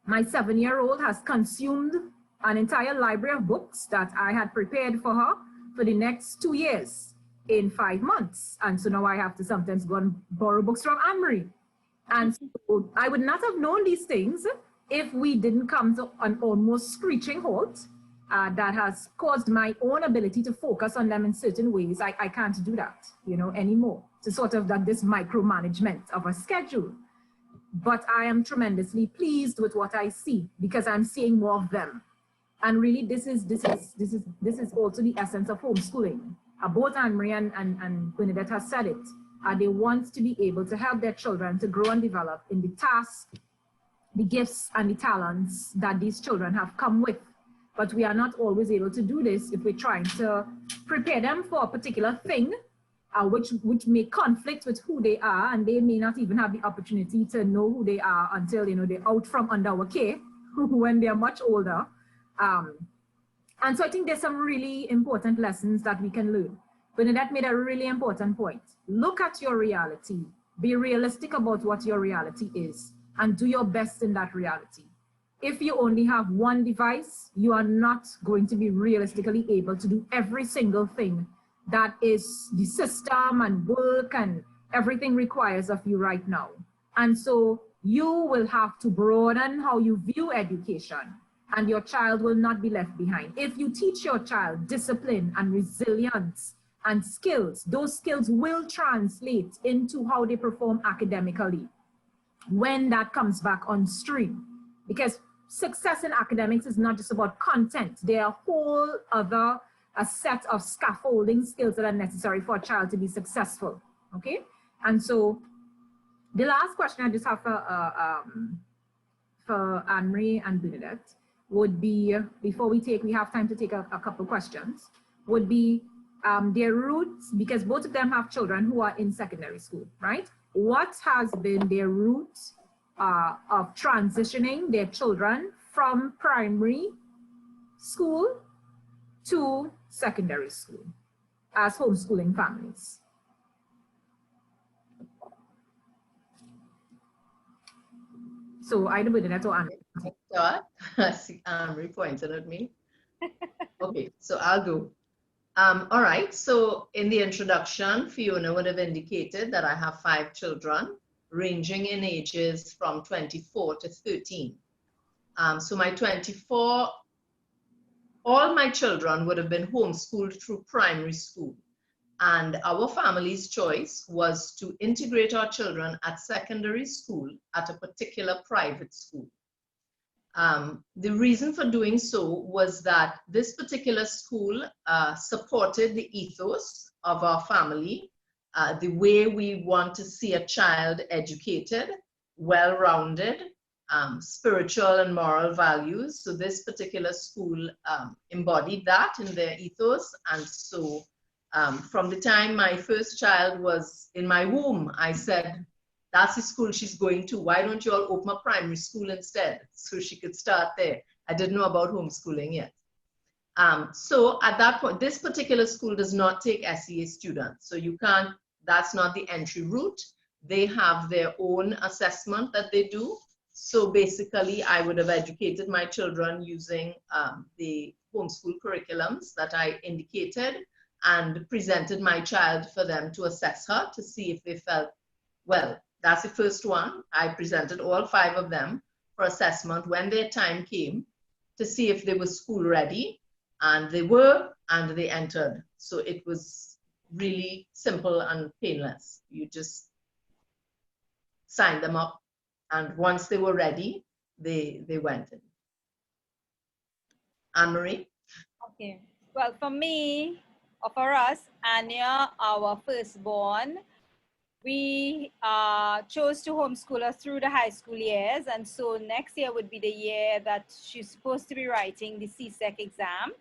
My 7-year-old has consumed an entire library of books that I had prepared for her for the next 2 years in 5 months. And so now I have to sometimes go and borrow books from Anne-Marie. And so I would not have known these things if we didn't come to an almost screeching halt that has caused my own ability to focus on them in certain ways. I can't do that, you know, anymore, to sort of that this micromanagement of a schedule. But I am tremendously pleased with what I see, because I'm seeing more of them. And really, this is also the essence of homeschooling. Both Anne-Marie and Bernadette has said it. They want to be able to help their children to grow and develop in the task the gifts and the talents that these children have come with. But we are not always able to do this if we're trying to prepare them for a particular thing, which may conflict with who they are, and they may not even have the opportunity to know who they are until, you know, they're out from under our care when they're much older. And so I think there's some really important lessons that we can learn. Bernadette made a really important point. Look at your reality. Be realistic about what your reality is and do your best in that reality. If you only have one device, you are not going to be realistically able to do every single thing that is the system and work and everything requires of you right now. And so you will have to broaden how you view education, and your child will not be left behind. If you teach your child discipline and resilience and skills, those skills will translate into how they perform academically when that comes back on stream. Because success in academics is not just about content. There are a whole other set of scaffolding skills that are necessary for a child to be successful, okay? And so the last question I just have for Anne-Marie and Bernadette would be, before we have time to take a couple questions, would be their roots, because both of them have children who are in secondary school, right? What has been their route of transitioning their children from primary school to secondary school as homeschooling families? So either Bernadette or Anne. I see Anne pointed at me. Okay, so I'll go. All right, so in the introduction, Fiona would have indicated that I have 5 children ranging in ages from 24 to 13. So my 24, all my children would have been homeschooled through primary school. And our family's choice was to integrate our children at secondary school at a particular private school. The reason for doing so was that this particular school supported the ethos of our family, the way we want to see a child educated, well-rounded, spiritual and moral values. So this particular school embodied that in their ethos. And so from the time my first child was in my womb, I said, that's the school she's going to. Why don't you all open a primary school instead? So she could start there. I didn't know about homeschooling yet. So at that point, this particular school does not take SEA students. So you can't, that's not the entry route. They have their own assessment that they do. So basically, I would have educated my children using the homeschool curriculums that I indicated and presented my child for them to assess her to see if they felt, well, that's the first one. I presented all 5 of them for assessment when their time came to see if they were school ready, and they were, and they entered. So it was really simple and painless. You just signed them up, and once they were ready, they went in. Anne-Marie? Okay. Well, for me, or for us, Anya, our firstborn, we chose to homeschool her through the high school years. And so next year would be the year that she's supposed to be writing the CSEC exam.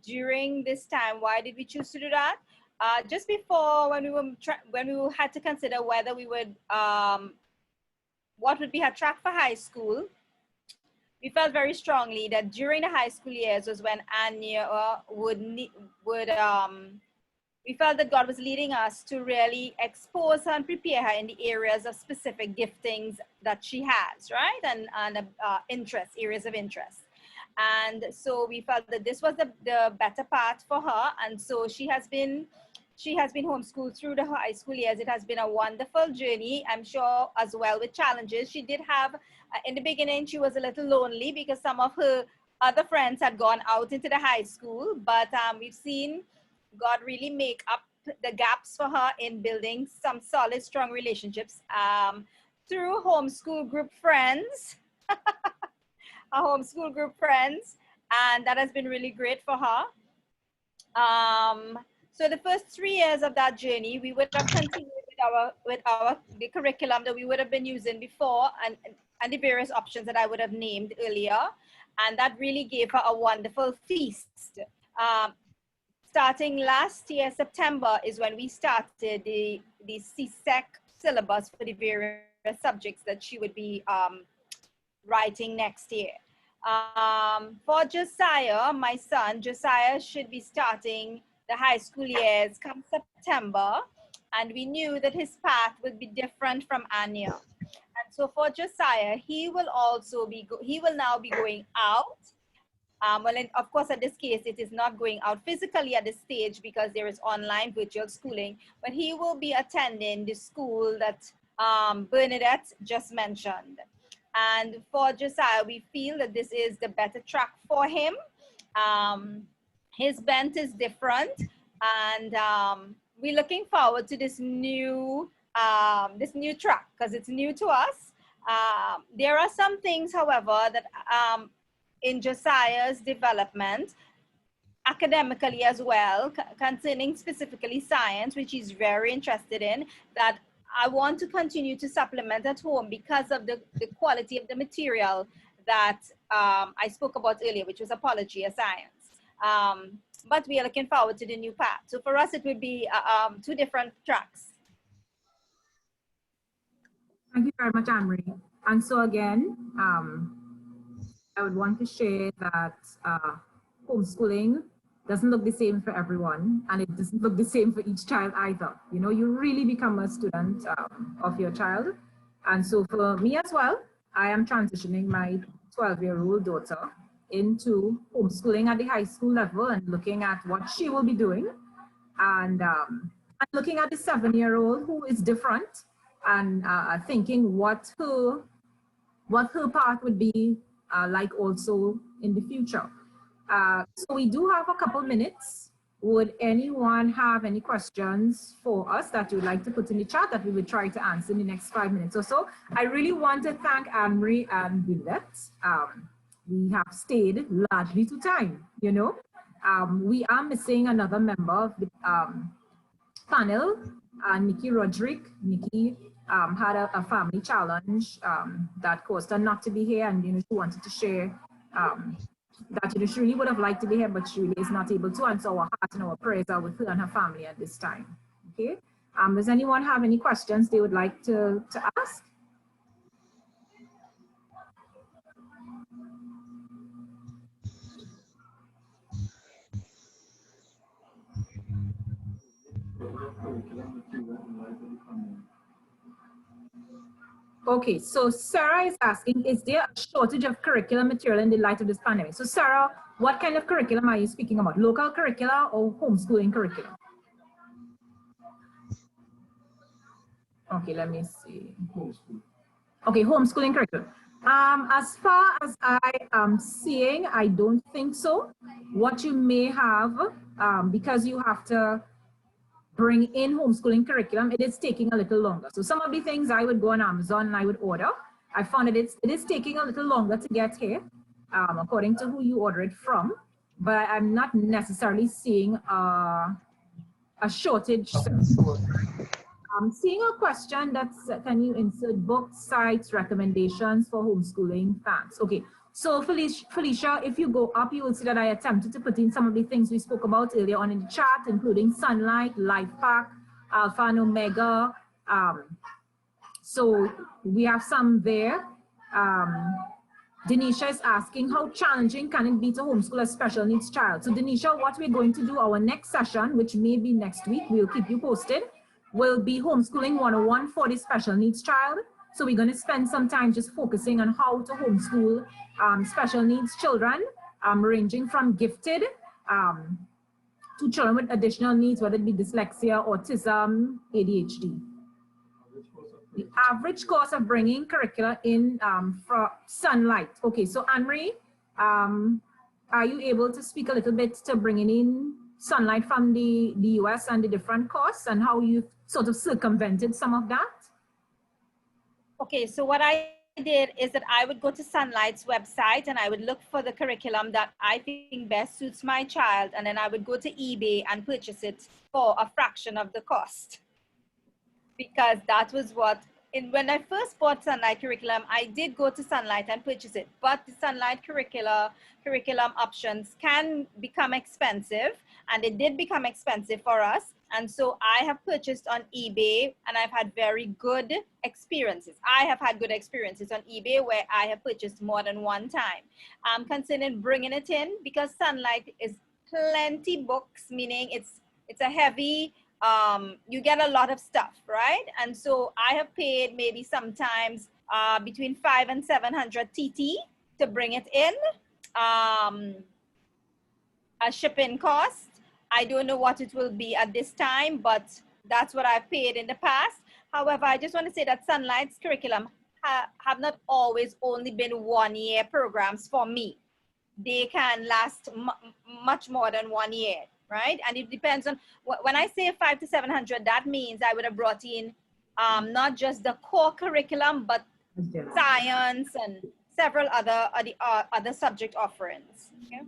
During this time, why did we choose to do that? Just before, when we had to consider whether we would, what would be her track for high school, we felt very strongly that during the high school years was when Anya we felt that God was leading us to really expose her and prepare her in the areas of specific giftings that she has, right? And areas of interest. And so we felt that this was the better path for her. And so she has been homeschooled through the high school years. It has been a wonderful journey, I'm sure, as well, with challenges. She did have, in the beginning, she was a little lonely because some of her other friends had gone out into the high school, but we've seen God really make up the gaps for her in building some solid, strong relationships through homeschool group friends, and that has been really great for her. So the first 3 years of that journey, we would have continued with the curriculum that we would have been using before, and the various options that I would have named earlier. And that really gave her a wonderful feast. Starting last year, September, is when we started the CSEC syllabus for the various subjects that she would be writing next year. For Josiah, my son, Josiah should be starting the high school years come September, and we knew that his path would be different from Anya. And so for Josiah, he will now be going out. Of course, at this case, it is not going out physically at this stage because there is online virtual schooling, but he will be attending the school that Bernadette just mentioned. And for Josiah, we feel that this is the better track for him. His bent is different, and we're looking forward to this new track because it's new to us. There are some things, however, that in Josiah's development, academically as well, concerning specifically science, which he's very interested in, that I want to continue to supplement at home because of the quality of the material that I spoke about earlier, which was apology of science. But we are looking forward to the new path. So for us, it would be 2 different tracks. Thank you very much, Anne-Marie. And so again, I would want to share that homeschooling doesn't look the same for everyone, and it doesn't look the same for each child either. You know, you really become a student of your child. And so for me as well, I am transitioning my 12-year-old daughter into homeschooling at the high school level and looking at what she will be doing. And looking at the 7-year-old who is different and thinking what her path would be like also in the future. So we do have a couple minutes. Would anyone have any questions for us that you would like to put in the chat that we would try to answer in the next 5 minutes or so? I really want to thank Anne-Marie and Villette. We have stayed largely to time, you know. We are missing another member of the panel, Nikki Roderick. Nikki had a family challenge that caused her not to be here, and she wanted to share that she really would have liked to be here, but she really is not able to. And so our heart and our prayers are with her and her family at this time. Okay. Does anyone have any questions they would like to ask? Okay, so Sarah is asking, is there a shortage of curriculum material in the light of this pandemic? So Sarah, what kind of curriculum are you speaking about? Local curricula or homeschooling curriculum? Okay, let me see. Okay, homeschooling curriculum. As far as I am seeing, I don't think so. What you may have, because you have to bring in homeschooling curriculum, it is taking a little longer. So some of the things I would go on Amazon and I would order. I found that it is taking a little longer to get here, according to who you order it from. But I'm not necessarily seeing a shortage. I'm seeing a question that's, can you insert books, sites, recommendations for homeschooling? Thanks. Okay. So Felicia, if you go up, you will see that I attempted to put in some of the things we spoke about earlier on in the chat, including Sunlight, Life Pack, Alpha and Omega. So we have some there. Denisha is asking, how challenging can it be to homeschool a special needs child? So Denisha, what we're going to do, our next session, which may be next week, we'll keep you posted, will be homeschooling 101 for the special needs child. So we're going to spend some time just focusing on how to homeschool special needs children, ranging from gifted to children with additional needs, whether it be dyslexia, autism, ADHD. The average cost of bringing curricula in for Sunlight. Okay, so Anne-Marie, are you able to speak a little bit to bringing in Sunlight from the US and the different costs and how you've sort of circumvented some of that? Okay, so what I did is that I would go to Sunlight's website and I would look for the curriculum that I think best suits my child, and then I would go to eBay and purchase it for a fraction of the cost. because that was what, when I first bought Sunlight curriculum, I did go to Sunlight and purchase it, but the Sunlight curriculum options can become expensive, and it did become expensive for us. And so I have purchased on eBay, and I've had very good experiences. I have had good experiences on eBay where I have purchased more than one time. I'm considering bringing it in because Sunlight is plenty books, meaning it's a heavy, you get a lot of stuff, right? And so I have paid maybe sometimes between 500 and 700 TT to bring it in. A shipping cost, I don't know what it will be at this time, but that's what I've paid in the past. However, I just want to say that Sunlight's curriculum have not always only been 1-year programs for me. They can last much more than 1 year, right? And it depends on, when I say 500 to 700, that means I would have brought in not just the core curriculum, but science and several other subject offerings. Okay?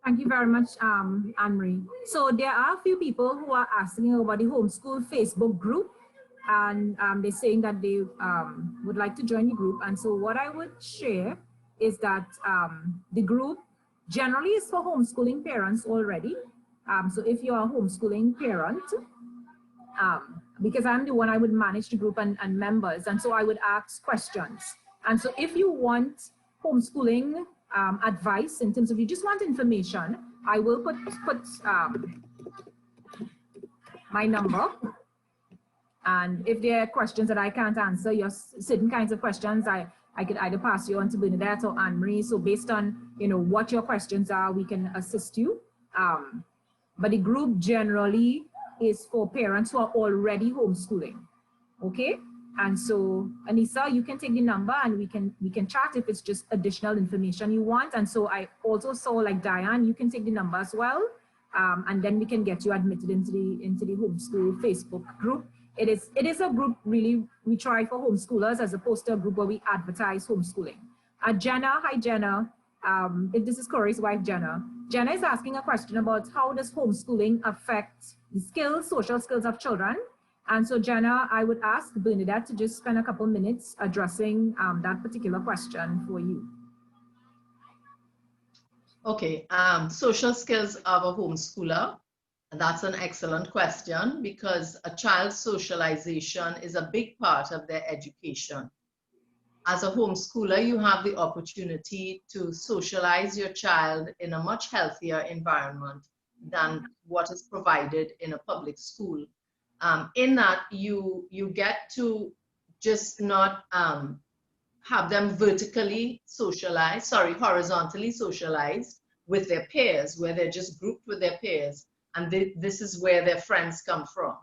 Thank you very much, Anne-Marie. So there are a few people who are asking about the homeschool Facebook group, and they're saying that they would like to join the group. And so what I would share is that the group generally is for homeschooling parents already. So if you're a homeschooling parent, because I'm the one, I would manage the group and members, and so I would ask questions. And so if you want homeschooling advice in terms of you just want information, I will put my number. And if there are questions that I can't answer, your certain kinds of questions, I could either pass you on to Bernadette or Anne-Marie. So based on what your questions are, we can assist you. But the group generally is for parents who are already homeschooling. Okay? And so, Anissa, you can take the number and we can chat if it's just additional information you want. And so I also saw, like, Diane, you can take the number as well. And then we can get you admitted into the homeschool Facebook group. It is a group, really, we try for homeschoolers as opposed to a group where we advertise homeschooling. Jenna, hi Jenna. If this is Corey's wife, Jenna. Jenna is asking a question about how does homeschooling affect the skills, social skills of children. And so Jenna, I would ask Bernadette to just spend a couple minutes addressing that particular question for you. Okay, social skills of a homeschooler. That's an excellent question because a child's socialization is a big part of their education. As a homeschooler, you have the opportunity to socialize your child in a much healthier environment than what is provided in a public school. In that, you get to just not have them horizontally socialized with their peers, where they're just grouped with their peers. And this is where their friends come from,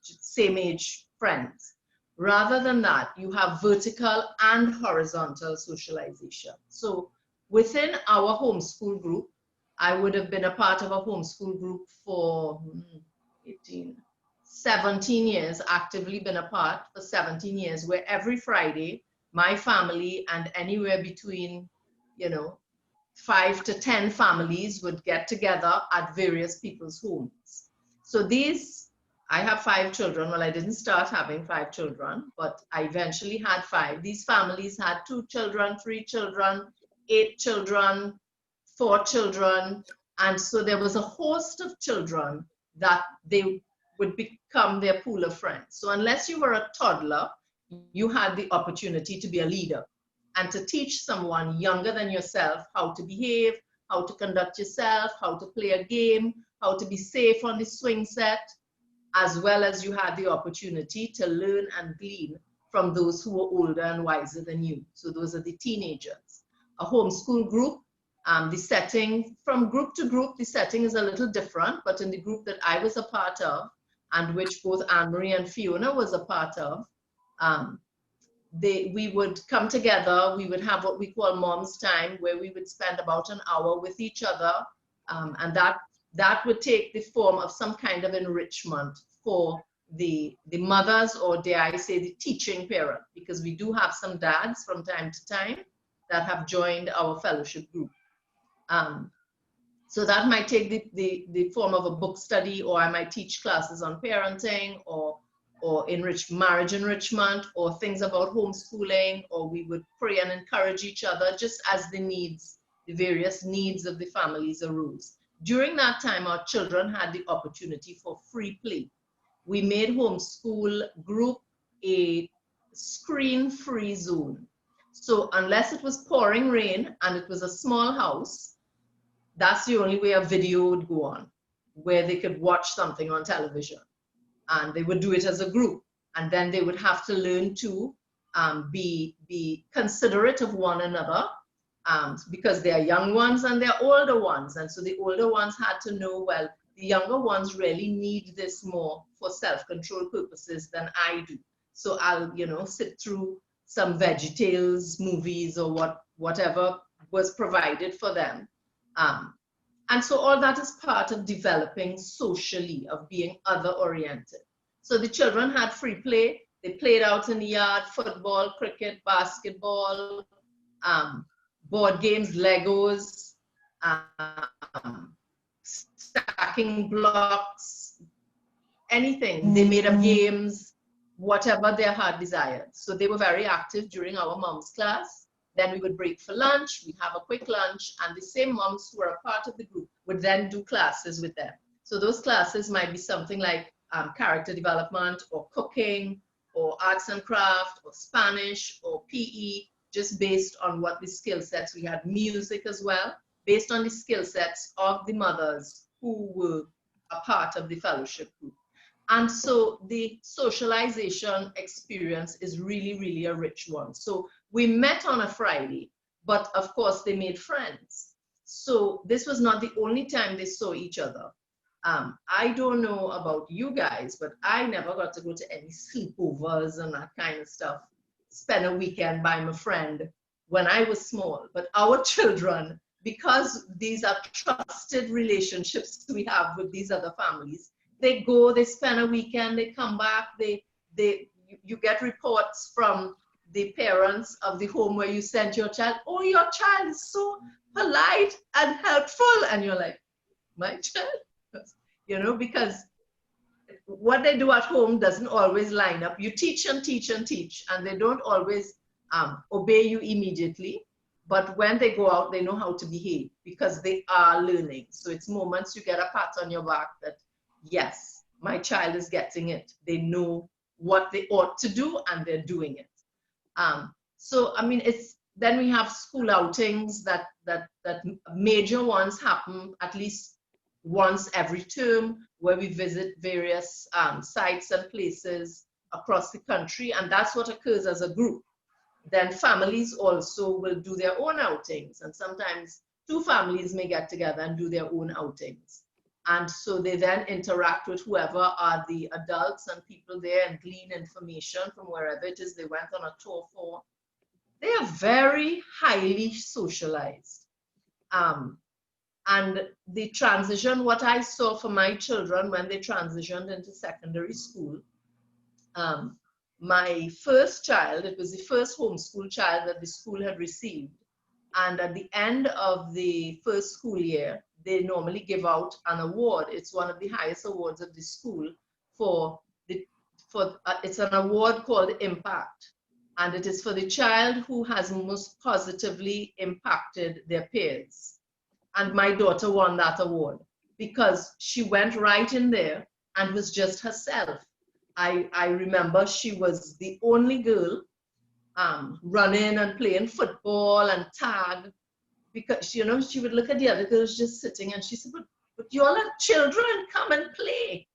same age friends. Rather than that, you have vertical and horizontal socialization. So within our homeschool group, I would have been a part of a homeschool group for 17 years, actively been a part for 17 years, where every Friday, my family and anywhere between, 5 to 10 families would get together at various people's homes. So I have 5 children. Well, I didn't start having 5 children, but I eventually had 5. These families had 2 children, 3 children, 8 children, 4 children. And so there was a host of children that they would become their pool of friends. So unless you were a toddler, you had the opportunity to be a leader and to teach someone younger than yourself how to behave, how to conduct yourself, how to play a game, how to be safe on the swing set, as well as you had the opportunity to learn and glean from those who were older and wiser than you. So those are the teenagers. A homeschool group, the setting, from group to group, the setting is a little different, but in the group that I was a part of, and which both Anne-Marie and Fiona was a part of, we would come together, we would have what we call mom's time, where we would spend about an hour with each other, and that would take the form of some kind of enrichment for the mothers, or dare I say the teaching parent, because we do have some dads from time to time that have joined our fellowship group. So that might take the form of a book study, or I might teach classes on parenting, or marriage enrichment, or things about homeschooling, or we would pray and encourage each other just as the various needs of the families arose. During that time, our children had the opportunity for free play. We made homeschool group a screen-free zone. So unless it was pouring rain and it was a small house, that's the only way a video would go on, where they could watch something on television. And they would do it as a group. And then they would have to learn to be considerate of one another, because they are young ones and they're older ones. And so the older ones had to know, well, the younger ones really need this more for self-control purposes than I do. So I'll, sit through some VeggieTales movies or whatever was provided for them. And so all that is part of developing socially, of being other-oriented. So the children had free play. They played out in the yard, football, cricket, basketball, board games, Legos, stacking blocks, anything. They made up games, whatever their heart desired. So they were very active during our mom's class. Then we would break for lunch, we'd have a quick lunch, and the same moms who were a part of the group would then do classes with them. So those classes might be something like character development, or cooking, or arts and craft, or Spanish, or PE, just based on what the skill sets we had. Music as well, based on the skill sets of the mothers who were a part of the fellowship group. And so the socialization experience is really, really a rich one. So we met on a Friday, but of course they made friends. So this was not the only time they saw each other. I don't know about you guys, but I never got to go to any sleepovers and that kind of stuff, spend a weekend by my friend when I was small. But our children, because these are trusted relationships we have with these other families, they go, they spend a weekend, they come back, you get reports from the parents of the home where you sent your child. Oh, your child is so polite and helpful. And you're like, my child? Because what they do at home doesn't always line up. You teach and teach and teach, and they don't always obey you immediately. But when they go out, they know how to behave because they are learning. So it's moments you get a pat on your back that, yes, my child is getting it. They know what they ought to do and they're doing it. So, I mean, then we have school outings that major ones happen at least once every term, where we visit various sites and places across the country, and that's what occurs as a group. Then families also will do their own outings, and sometimes two families may get together and do their own outings. And so they then interact with whoever are the adults and people there and glean information from wherever it is they went on a tour for. They are very highly socialized. And the transition, what I saw for my children when they transitioned into secondary school, my first child, it was the first homeschool child that the school had received. And at the end of the first school year, they normally give out an award. It's one of the highest awards of the school it's an award called Impact. And it is for the child who has most positively impacted their peers. And my daughter won that award because she went right in there and was just herself. I remember she was the only girl running and playing football and tag, because she would look at the other girls just sitting and she said, but you all are children, come and play.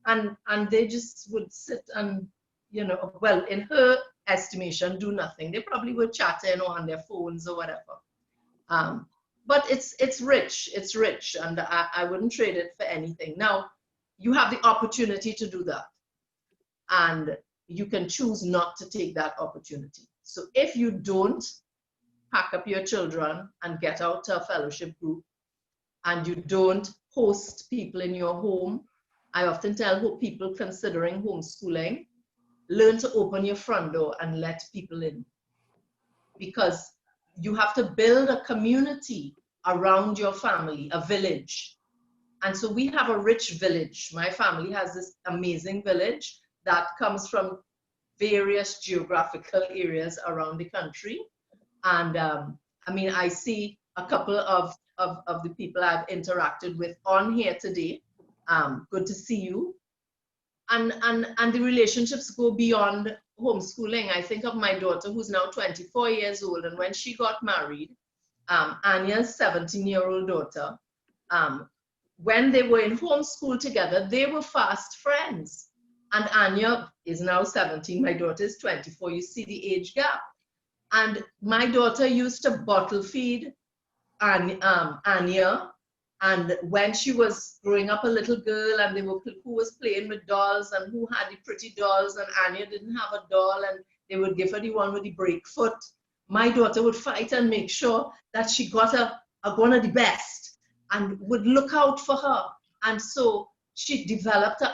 And they just would sit and, well, in her estimation, do nothing. They probably were chatting or on their phones or whatever. But it's rich, and I wouldn't trade it for anything. Now, you have the opportunity to do that, and you can choose not to take that opportunity. So if you don't pack up your children and get out to a fellowship group, and you don't host people in your home, I often tell people considering homeschooling, learn to open your front door and let people in. Because you have to build a community around your family, a village. And so we have a rich village. My family has this amazing village that comes from various geographical areas around the country. And I mean, I see a couple of the people I've interacted with on here today. Good to see you. And the relationships go beyond homeschooling. I think of my daughter who's now 24 years old, and when she got married, Anya's 17-year-old daughter, when they were in homeschool together, they were fast friends. And Anya is now 17, my daughter is 24. You see the age gap. And my daughter used to bottle feed Anya. And when she was growing up a little girl, and who was playing with dolls and who had the pretty dolls, and Anya didn't have a doll, and they would give her the one with the break foot, my daughter would fight and make sure that she got one of the best and would look out for her. And so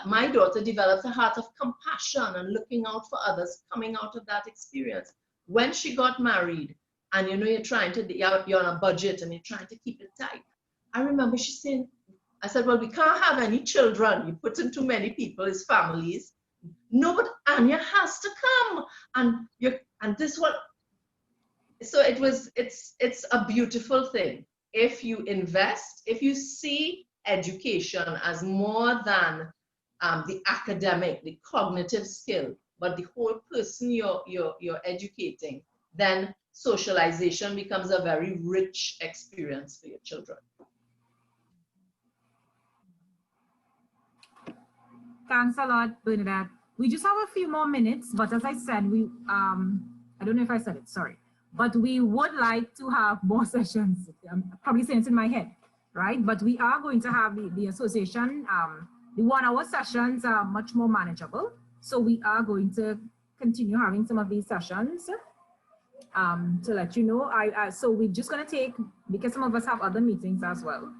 my daughter developed a heart of compassion and looking out for others coming out of that experience. When she got married, and you know, you're on a budget and you're trying to keep it tight. I remember she saying, I said, well, we can't have any children. You put in too many people as families. No, but Anya has to come. And this one, so it's a beautiful thing. If you invest, if you see education as more than the academic, the cognitive skill, but the whole person you're educating, then socialization becomes a very rich experience for your children. Thanks a lot, Bernadette. We just have a few more minutes, but as I said, I don't know if I said it, sorry, but we would like to have more sessions. I'm probably saying it in my head, right? But we are going to have the association, the 1-hour sessions are much more manageable. So we are going to continue having some of these sessions to let you know. So we're just going to take, because some of us have other meetings as well,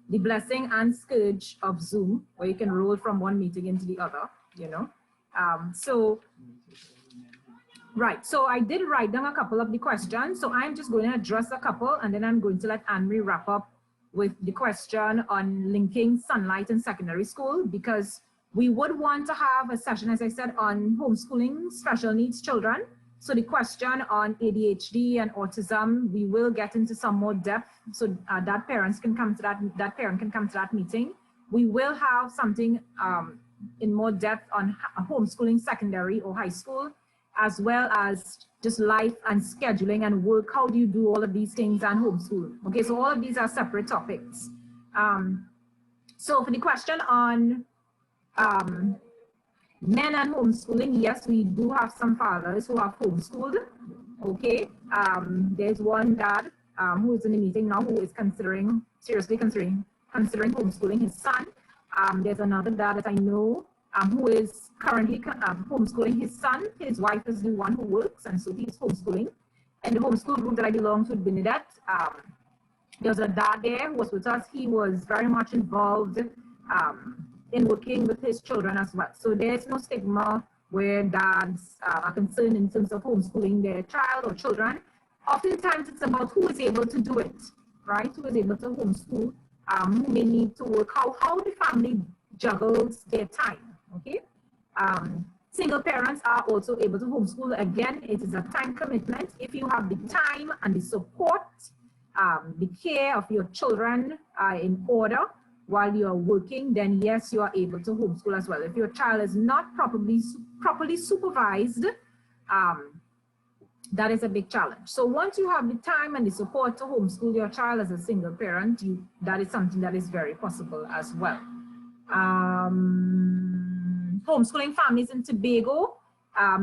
the blessing and scourge of Zoom, where you can roll from one meeting into the other, you know. Right, so I did write down a couple of the questions. So I'm just going to address a couple, and then I'm going to let Anne-Marie wrap up with the question on linking sunlight in secondary school, because we would want to have a session, as I said, on homeschooling special needs children. So the question on ADHD and autism, we will get into some more depth, so that parents can come to that parent can come to that meeting. We will have something in more depth on homeschooling secondary or high school, as well as just life and scheduling and work. How do you do all of these things and homeschool? Okay, so all of these are separate topics. So for the question on men and homeschooling, yes, we do have some fathers who have homeschooled. Okay, there's one dad who is in the meeting now who is seriously considering homeschooling his son. There's another dad that I know who is currently homeschooling his son. His wife is the one who works, and so he's homeschooling. And the homeschool group that I belong to, Bernadette, there's a dad there who was with us. He was very much involved in working with his children as well. So there's no stigma where dads are concerned in terms of homeschooling their child or children. Oftentimes it's about who is able to do it, right? Who is able to homeschool, who may need to work, how the family juggles their time, okay? Single parents are also able to homeschool. Again, it is a time commitment. If you have the time and the support, the care of your children in order, while you're working, then yes, you are able to homeschool as well. If your child is not properly supervised, that is a big challenge. So once you have the time and the support to homeschool your child as a single parent, that is something that is very possible as well. Homeschooling families in Tobago.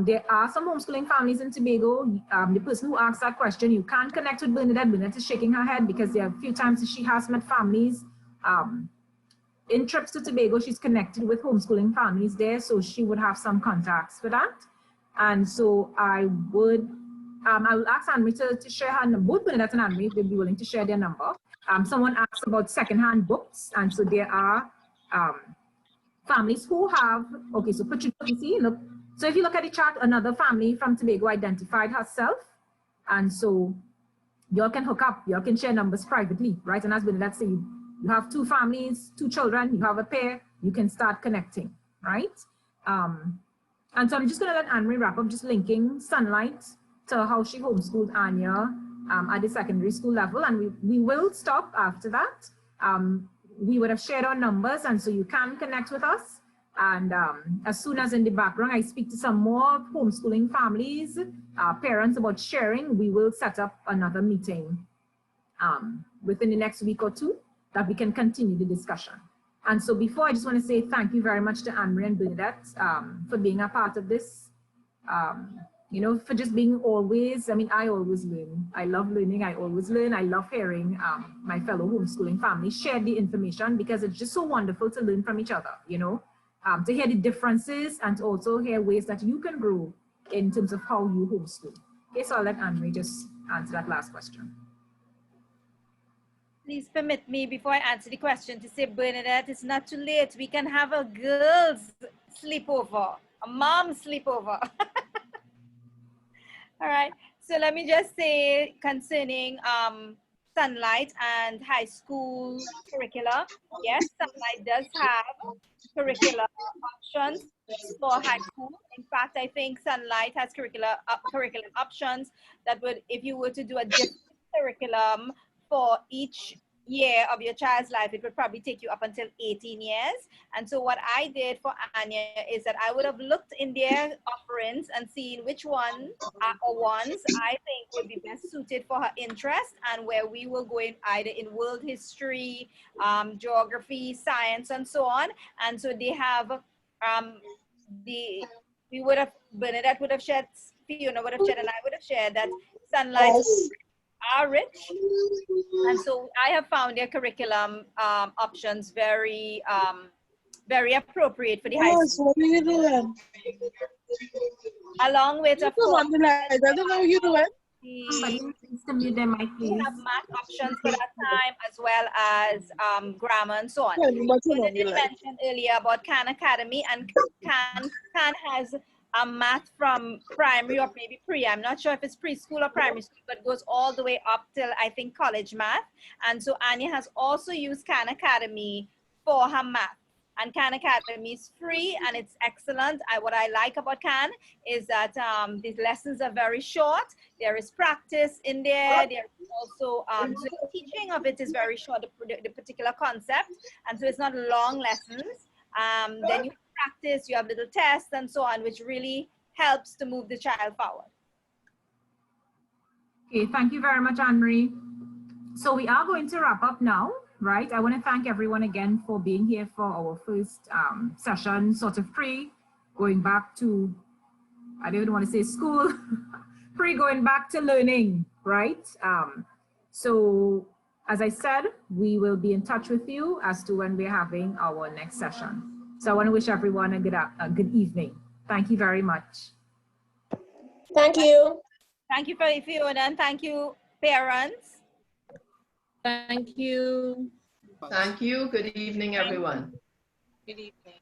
There are some homeschooling families in Tobago. The person who asked that question, you can't connect with Bernadette. Bernadette is shaking her head because there are a few times that she has met families. In trips to Tobago, she's connected with homeschooling families there, so she would have some contacts for that. And so I will ask Anne-Marie to share her number. Both Bernadette and Anne-Marie, if they'd be willing to share their number. Someone asked about secondhand books, and so there are families who have, okay, so put you see, look. So if you look at the chart, another family from Tobago identified herself, and so y'all can hook up, y'all can share numbers privately, right? And as with, let's say you have 2 families, 2 children, you have a pair, you can start connecting, right? And so I'm just gonna let Anne-Marie wrap up, just linking Sunlight to how she homeschooled Anya at the secondary school level. And we will stop after that. We would have shared our numbers, and so you can connect with us. And as soon as in the background, I speak to some more homeschooling families, parents about sharing, we will set up another meeting within the next week or 2 that we can continue the discussion. And so before, I just want to say thank you very much to Anne-Marie and Bernadette for being a part of this, you know, for just being always, I mean, I always learn. I love learning, I always learn. I love hearing my fellow homeschooling family share the information, because it's just so wonderful to learn from each other, you know, to hear the differences and to also hear ways that you can grow in terms of how you homeschool. Okay, so I'll let Anne-Marie just answer that last question. Please permit me, before I answer the question, to say, Bernadette, it's not too late. We can have a girls' sleepover, a mom sleepover. All right. So let me just say concerning Sunlight and high school curricula. Yes, Sunlight does have curricular options for high school. In fact, I think Sunlight has curriculum options that would, if you were to do a different curriculum for each year of your child's life, it would probably take you up until 18 years. And so what I did for Anya is that I would have looked in their offerings and seen which one or ones I think would be best suited for her interest, and where we will go in either in world history, geography, science, and so on. And so they have Bernadette would have shared, Fiona would have shared, and I would have shared that Sunlight are rich, and so I have found their curriculum options very very appropriate for the high school. What are you doing? Along with, of course, I don't know what you're doing. Somebody needs to mute their mic, we please. have math options for that time, as well as grammar and so on. Yeah, but you know, I did mention earlier about Khan Academy, and Khan has a math from primary or maybe pre. I'm not sure if it's preschool or primary school, but goes all the way up till I think college math. And so Anya has also used Khan Academy for her math. And Khan Academy is free and it's excellent. What I like about Khan is that these lessons are very short. There is practice in there. There is also, so the teaching of it is very short, the particular concept. And so it's not long lessons. Then you practice, you have little tests and so on, which really helps to move the child forward. Okay, thank you very much, Anne-Marie. So we are going to wrap up now, right? I want to thank everyone again for being here for our first session, sort of going back to, I don't even want to say school, going back to learning, right? So as I said, we will be in touch with you as to when we're having our next session. So I want to wish everyone a good evening. Thank you very much. Thank you. Thank you, Fiona, and thank you, parents. Thank you. Thank you. Good evening, everyone. Good evening.